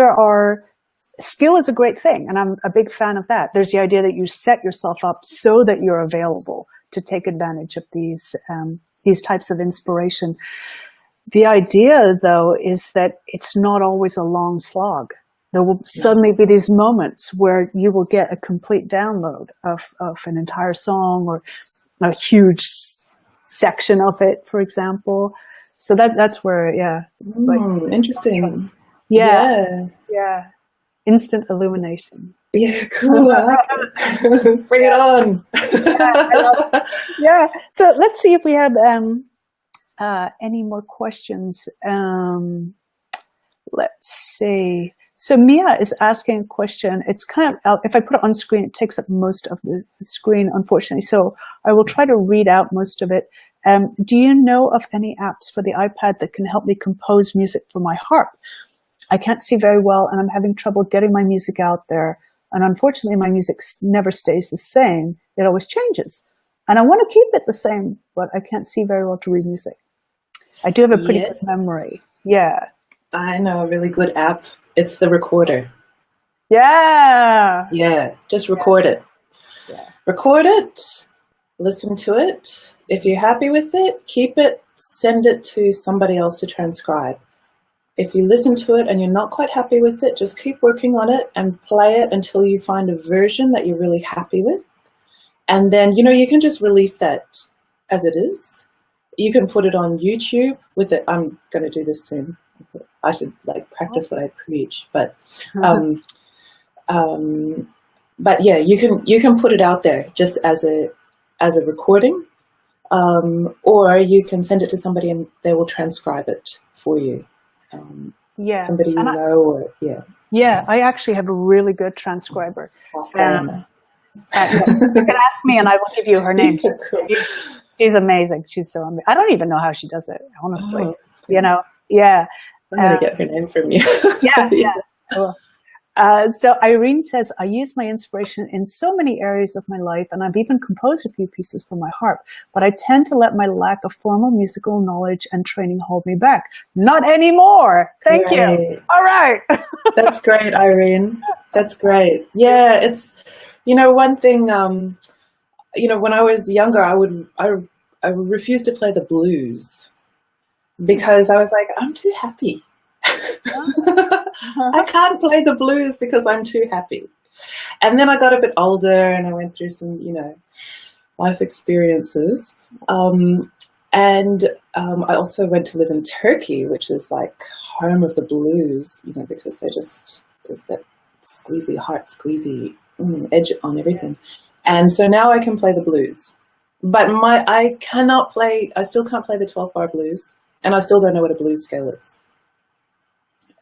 skill is a great thing, and I'm a big fan of that. There's the idea that you set yourself up so that you're available to take advantage of these types of inspiration. The idea, though, is that it's not always a long slog. There will suddenly be these moments where you will get a complete download of an entire song or a huge section of it, for example. So that's where, interesting. Yeah. Instant illumination. Yeah, cool. I like it. Bring it on. I love it. Yeah. So let's see if we have any more questions. Let's see. So Mia is asking a question. It's kind of, if I put it on screen, it takes up most of the screen, unfortunately. So I will try to read out most of it. Do you know of any apps for the iPad that can help me compose music for my harp? I can't see very well, and I'm having trouble getting my music out there. And unfortunately, my music never stays the same. It always changes. And I want to keep it the same, but I can't see very well to read music. I do have a pretty good memory. Yeah. I know a really good app. It's the recorder. Yeah. Yeah. Just record it. Yeah. Record it. Listen to it. If you're happy with it, keep it. Send it to somebody else to transcribe. If you listen to it and you're not quite happy with it, just keep working on it and play it until you find a version that you're really happy with. And then, you know, you can just release that as it is. You can put it on YouTube with it. I'm going to do this soon. I should practice what I preach, but yeah, you can put it out there just as a recording, or you can send it to somebody and they will transcribe it for you. Somebody you know, or Yeah, I actually have a really good transcriber. You can ask me and I will give you her name. Yeah, cool. She's amazing. She's so amazing. I don't even know how she does it, honestly. Oh, Yeah. I'm going to get her name from you. Yeah. Cool. So Irene says, I use my inspiration in so many areas of my life, and I've even composed a few pieces for my harp, but I tend to let my lack of formal musical knowledge and training hold me back. Not anymore. Thank you. All right. That's great, Irene. That's great. Yeah, it's, one thing, when I was younger, I would refuse to play the blues because I was like, I'm too happy. I can't play the blues because I'm too happy. And then I got a bit older and I went through some, life experiences. And I also went to live in Turkey, which is like home of the blues, because there's that squeezy, heart squeezy edge on everything. And so now I can play the blues. But I still can't play the 12-bar blues. And I still don't know what a blues scale is.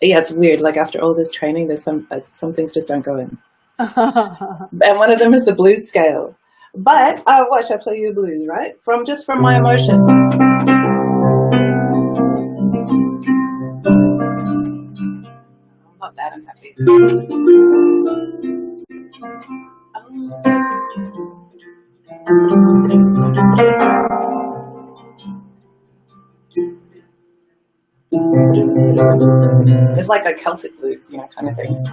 Yeah, it's weird. Like after all this training, there's some things just don't go in. And one of them is the blues scale. But watch, I play you the blues, right? From my emotion. I'm not that unhappy. It's like a Celtic blues, kind of thing.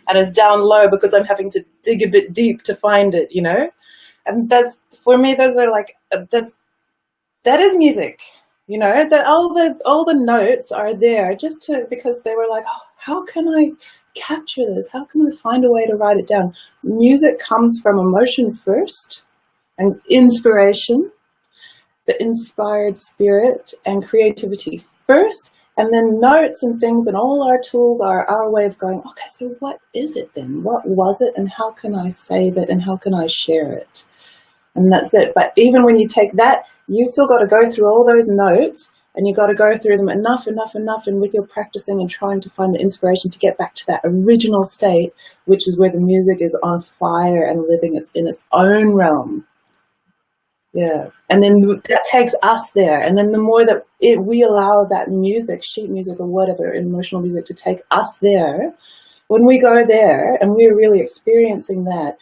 And it's down low because I'm having to dig a bit deep to find it, And that's, for me, those are like, that is music, that all the notes are there because they were like, oh, how can I capture this? How can I find a way to write it down? Music comes from emotion first and inspiration, the inspired spirit and creativity first, and then notes and things and all our tools are our way of going, okay, so what is it then? What was it and how can I save it and how can I share it? And that's it. But even when you take that, you still got to go through all those notes and you got to go through them enough, and with your practicing and trying to find the inspiration to get back to that original state, which is where the music is on fire and living in its own realm. Yeah. And then that takes us there. And then the more that we allow that music, sheet music or whatever, emotional music to take us there, when we go there and we're really experiencing that,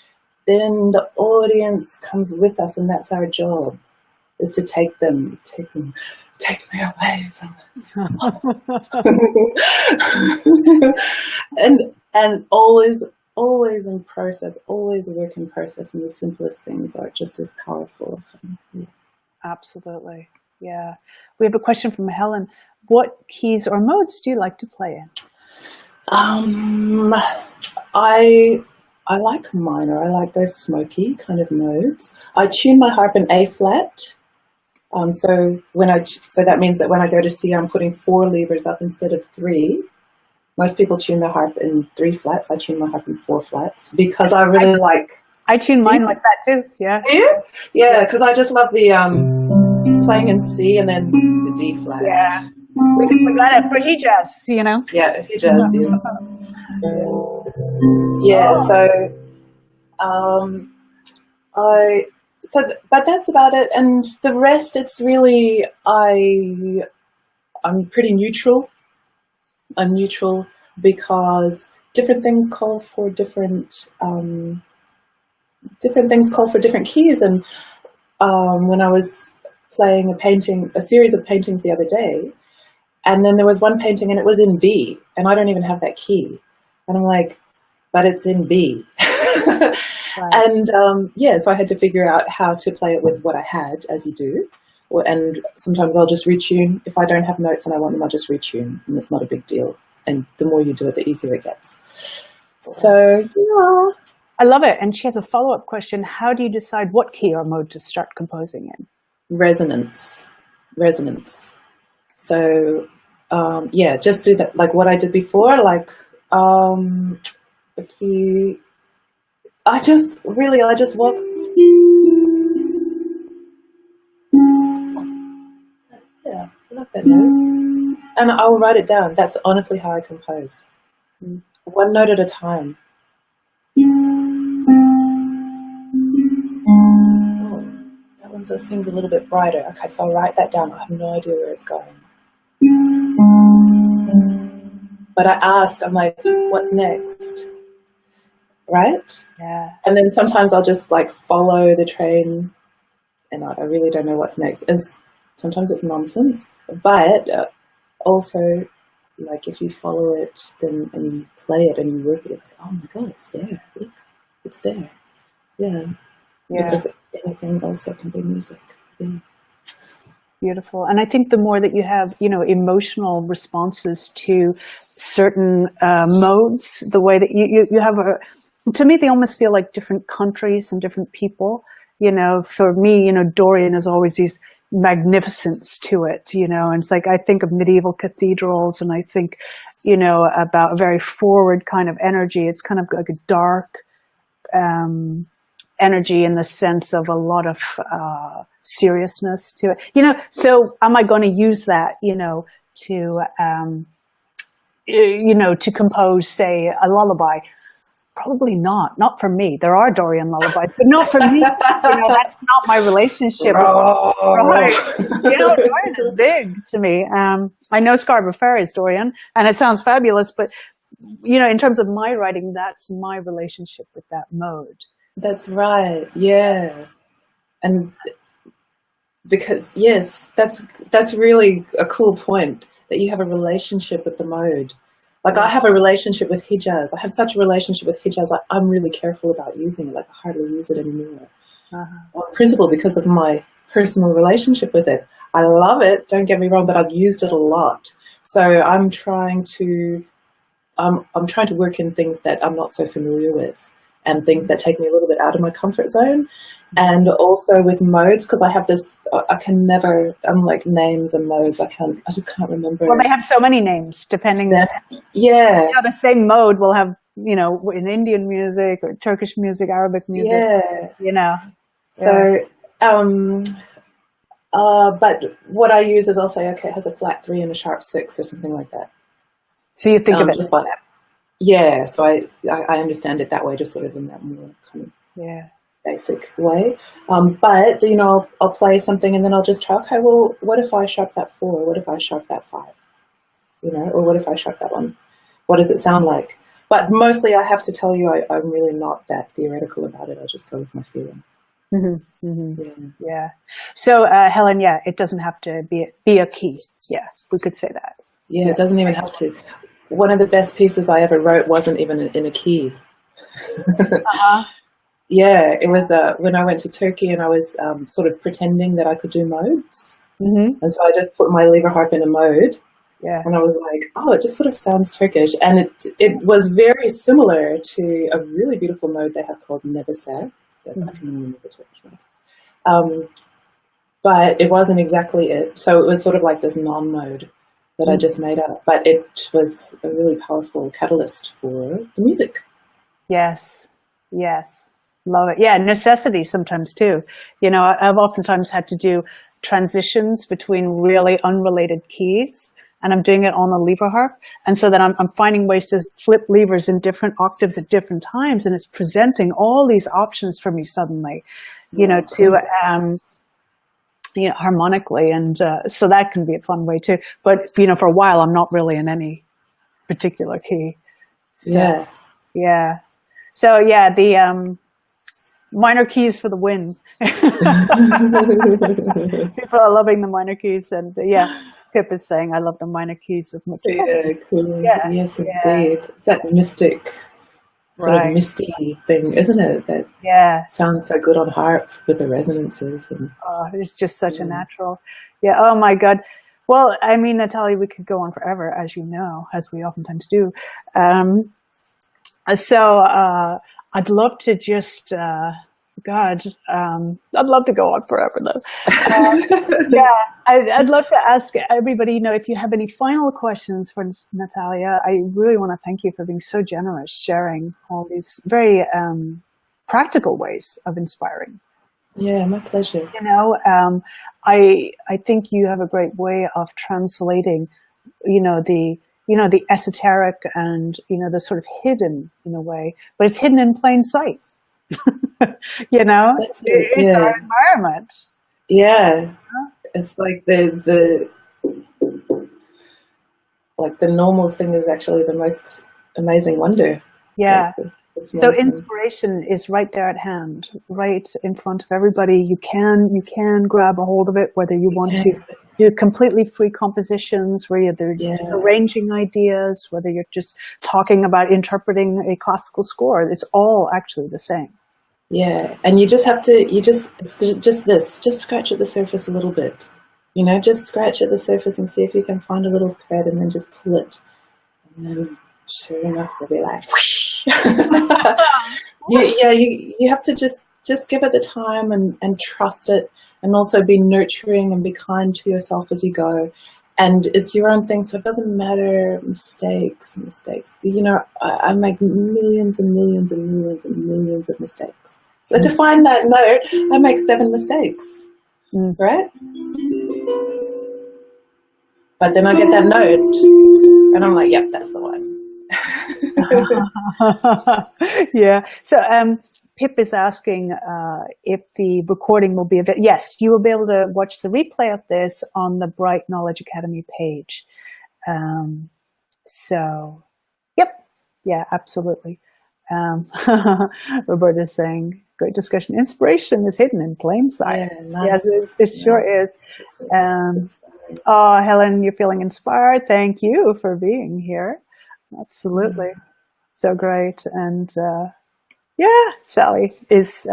then the audience comes with us, and that's our job, is to take me away from this. and always in process, always a work in process, and the simplest things are just as powerful. Absolutely. Yeah. We have a question from Helen. What keys or modes do you like to play in? I like minor. I like those smoky kind of modes. I tune my harp in A flat. So that means that when I go to C, I'm putting 4 levers up instead of 3. Most people tune their harp in 3 flats. I tune my harp in 4 flats because I really I tune mine like that too. Yeah. Do you? Yeah, because I just love the playing in C and then the D flat. Yeah. We got it for jazz, Yeah, jazz. Yeah. But that's about it, and the rest, it's really I'm pretty neutral. I'm neutral because different things call for different keys. And when I was playing a series of paintings the other day, and then there was one painting and it was in B, and I don't even have that key, and I'm like, but it's in B. Right. And so I had to figure out how to play it with what I had, as you do. And sometimes I'll just retune. If I don't have notes and I want them, I'll just retune, and it's not a big deal. And the more you do it, the easier it gets. So, yeah. I love it. And she has a follow-up question. How do you decide what key or mode to start composing in? Resonance. So, just do that, like what I did before. Like, I just walk. like that note. And I'll write it down. That's honestly how I compose. One note at a time. Oh, that one just seems a little bit brighter. Okay, so I'll write that down. I have no idea where it's going. But I ask, I'm like, what's next? Right? Yeah. And then sometimes I'll just like follow the train and I really don't know what's next. And sometimes it's nonsense. But also, like if you follow it then and you play it and you work it, like, oh my God, it's there. Look, it's there. Yeah. Because anything also can be music. Yeah. Beautiful. And I think the more that you have, you know, emotional responses to certain modes, the way that you have to me, they almost feel like different countries and different people. You know, for me, you know, Dorian has always these magnificence to it, you know, and it's like, I think of medieval cathedrals and I think, you know, about a very forward kind of energy. It's kind of like a dark energy in the sense of a lot of seriousness to it, you know. So am I going to use that, you know, to compose, say, a lullaby? Probably not for me. There are Dorian lullabies, but not for me. You know, that's not my relationship. Right. You know, Dorian is big to me. I know Scarborough Fair is Dorian, and it sounds fabulous, but, you know, in terms of my writing, that's my relationship with that mode. That's right. Yeah. And because, yes, that's really a cool point, that you have a relationship with the mode. Like I have a relationship with Hijaz. I have such a relationship with Hijaz. I'm really careful about using it. Like I hardly use it anymore. On principle, because of my personal relationship with it. I love it, don't get me wrong, but I've used it a lot. So I'm trying to work in things that I'm not so familiar with and things that take me a little bit out of my comfort zone. And also with modes, because I have this, unlike names and modes, I just can't remember. Well, they have so many names depending on, you know, the same mode will have, you know, in Indian music or Turkish music, Arabic music, you know. So, but what I use is I'll say, okay, it has a flat 3 and a sharp 6 or something like that. So you think of it just like that. Yeah, so I understand it that way, just sort of in that more kind of basic way. But, you know, I'll play something and then I'll just try, okay, well, what if I sharp that 4? What if I sharp that 5? You know, or what if I sharp that 1? What does it sound like? But mostly I have to tell you, I'm really not that theoretical about it. I just go with my feeling. Yeah. So, Helen, it doesn't have to be a key. Yeah, we could say that. Yeah, it doesn't even have to. One of the best pieces I ever wrote wasn't even in a key. Yeah, it was when I went to Turkey and I was sort of pretending that I could do modes. And so I just put my lever harp in a mode. Yeah. And I was like, oh, it just sort of sounds Turkish. And it was very similar to a really beautiful mode they have called Nebise. That's I can remember the Turkish ones. But it wasn't exactly it. So it was sort of like this non-mode that I just made up. But it was a really powerful catalyst for the music. Yes. Love it. Yeah, necessity sometimes too. You know, I've oftentimes had to do transitions between really unrelated keys, and I'm doing it on a lever harp. And so then I'm finding ways to flip levers in different octaves at different times, and it's presenting all these options for me suddenly, you know, to you know, harmonically, and so that can be a fun way too. But you know, for a while, I'm not really in any particular key. So, yeah. So yeah, the minor keys for the win. People are loving the minor keys, and Pip is saying, "I love the minor keys of my key." Yeah, cool. Yeah, yes, indeed. It's that mystic. Sort of misty thing, isn't it? That sounds so good on harp with the resonances. And, it's just such a natural. Yeah. Oh my God. Well, I mean, Natalia, we could go on forever, as you know, as we oftentimes do. So I'd love to just, I'd love to go on forever though. I'd love to ask everybody, you know, if you have any final questions for Natalia. I really want to thank you for being so generous, sharing all these very practical ways of inspiring. Yeah, my pleasure. You know, I think you have a great way of translating, the esoteric and, the sort of hidden in a way, but it's hidden in plain sight. That's it. It's Yeah. our environment. Yeah. It's like the normal thing is actually the most amazing wonder. Yeah. The So smallest thing. inspiration is right there at hand, right in front of everybody. You can grab a hold of it, whether you want to do completely free compositions where you're arranging ideas, whether you're just talking about interpreting a classical score. It's all actually the same. Yeah, and you just have to, just scratch at the surface a little bit. Just scratch at the surface and see if you can find a little thread and then just pull it. And then sure enough, they'll be like, whoosh. You have to just give it the time and trust it, and also be nurturing and be kind to yourself as you go. And it's your own thing, so it doesn't matter mistakes. I make millions and millions and millions and millions of mistakes. But to find that note, I make 7 mistakes, right? But then I get that note, and I'm like, yep, that's the one. Yeah. So Pip is asking if the recording will be available. Yes, you will be able to watch the replay of this on the Bright Knowledge Academy page. So, yep. Yeah, absolutely. Roberta's saying, great discussion. Inspiration is hidden in plain sight. Yeah, nice. Yes, it sure is. Oh, Helen, you're feeling inspired. Thank you for being here. Absolutely. So great. And Sally is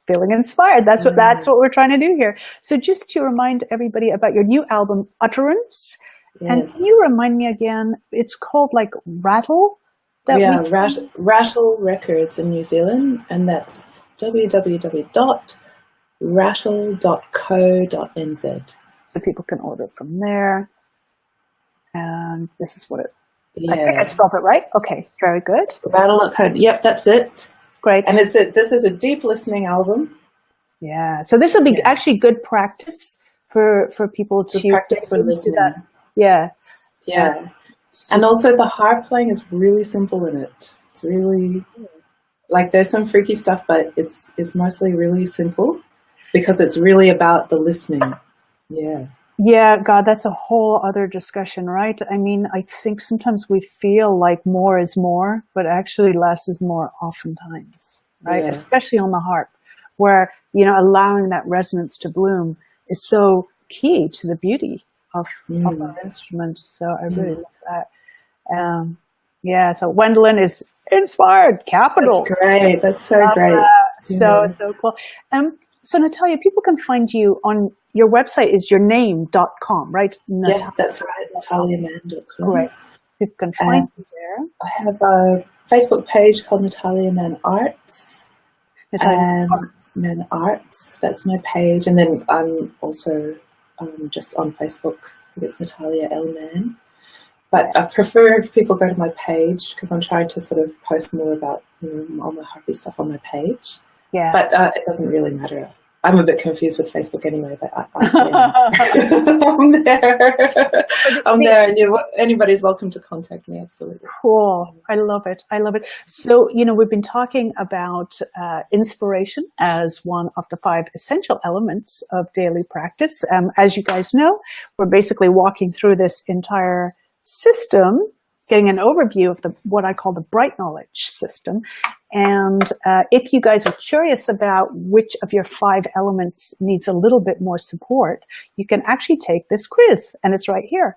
feeling inspired. That's what we're trying to do here. So just to remind everybody about your new album, Utterance. Yes. And can you remind me again, it's called like Rattle? Rattle Records in New Zealand, and that's www.rattle.co.nz. So people can order from there. And this is what it, I think I spelled it right. Okay, very good. Rattle.co, yep, that's it. Great. And this is a deep listening album. Yeah, so this will be actually good practice for people to practice for listening. That. Yeah. Yeah. And also the harp playing is really simple in it. It's really, like, there's some freaky stuff, but it's mostly really simple because it's really about the listening. Yeah. Yeah, God, that's a whole other discussion, right? I mean, I think sometimes we feel like more is more, but actually less is more oftentimes, right? Yeah. Especially on the harp, where, allowing that resonance to bloom is so key to the beauty of our instrument. So I really love that. So Wendelin is inspired, capital. That's great. That's so great. So cool. So Natalia, people can find you on your website is yourname.com, right? Yeah, that's right. NataliaMann.com. Great. People can find you there. I have a Facebook page called Natalia Mann Arts. Mann Arts. That's my page. And then I'm also just on Facebook. It's Natalia L. Mann. But I prefer if people go to my page because I'm trying to sort of post more about all my harpy stuff on my page. Yeah. But it doesn't really matter. I'm a bit confused with Facebook anyway, but I'm there. I'm there, and anybody's welcome to contact me, absolutely. Cool. I love it. I love it. So, we've been talking about inspiration as one of the 5 essential elements of daily practice. As you guys know, we're basically walking through this entire system, getting an overview of what I call the Bright Knowledge system. And if you guys are curious about which of your 5 elements needs a little bit more support, you can actually take this quiz, and it's right here,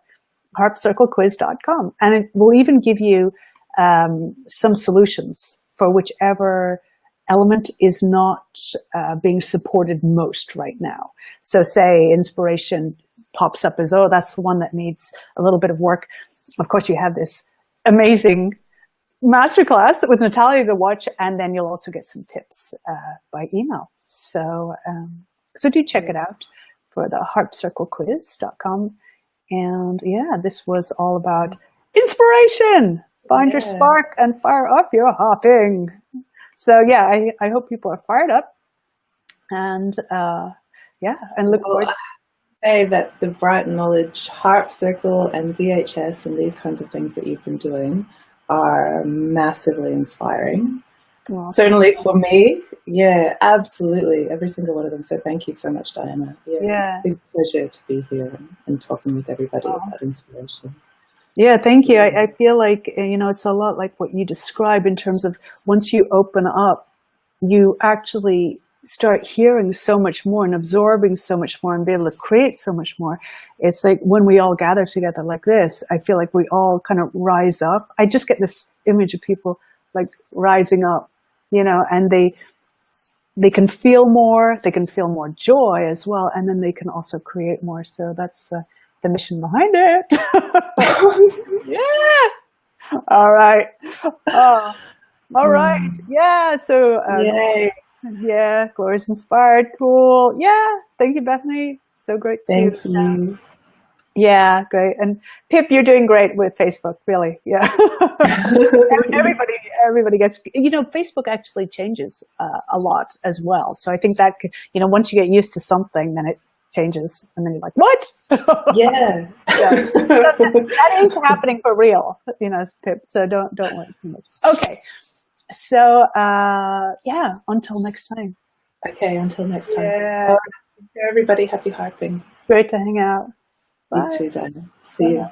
harpcirclequiz.com. And it will even give you some solutions for whichever element is not being supported most right now. So say inspiration pops up as, that's the one that needs a little bit of work. Of course, you have this amazing masterclass with Natalia to watch, and then you'll also get some tips by email. So do check it out for the harpcirclequiz.com. And this was all about inspiration. Find your spark and fire up your harping. So I hope people are fired up. And yeah, and look forward. Say that the Bright Knowledge Harp Circle and VHS and these kinds of things that you've been doing are massively inspiring. Well, certainly for me, yeah, absolutely, every single one of them. So thank you so much, Diana. Yeah. Big pleasure to be here and talking with everybody about inspiration. Yeah, thank you. I feel like, it's a lot like what you describe in terms of once you open up, you actually start hearing so much more and absorbing so much more and be able to create so much more. It's like when we all gather together like this, I feel like we all kind of rise up. I just get this image of people like rising up, and they can feel more, they can feel more joy as well, and then they can also create more. So that's the mission behind it. Yeah. All right. All right. Yeah. So, Yay. yeah, Gloria's inspired. Cool. Yeah. Thank you, Bethany. So great. Thank you. Yeah, great. And Pip, you're doing great with Facebook, really. Yeah. Everybody gets, Facebook actually changes a lot as well. So I think that, once you get used to something, then it changes. And then you're like, what? Yeah. So that is happening for real, Pip. So don't worry too much. Okay. So, yeah, until next time. Okay, until next time. Yeah. Everybody, happy harping. Great to hang out. Bye. You too, Diana. See you.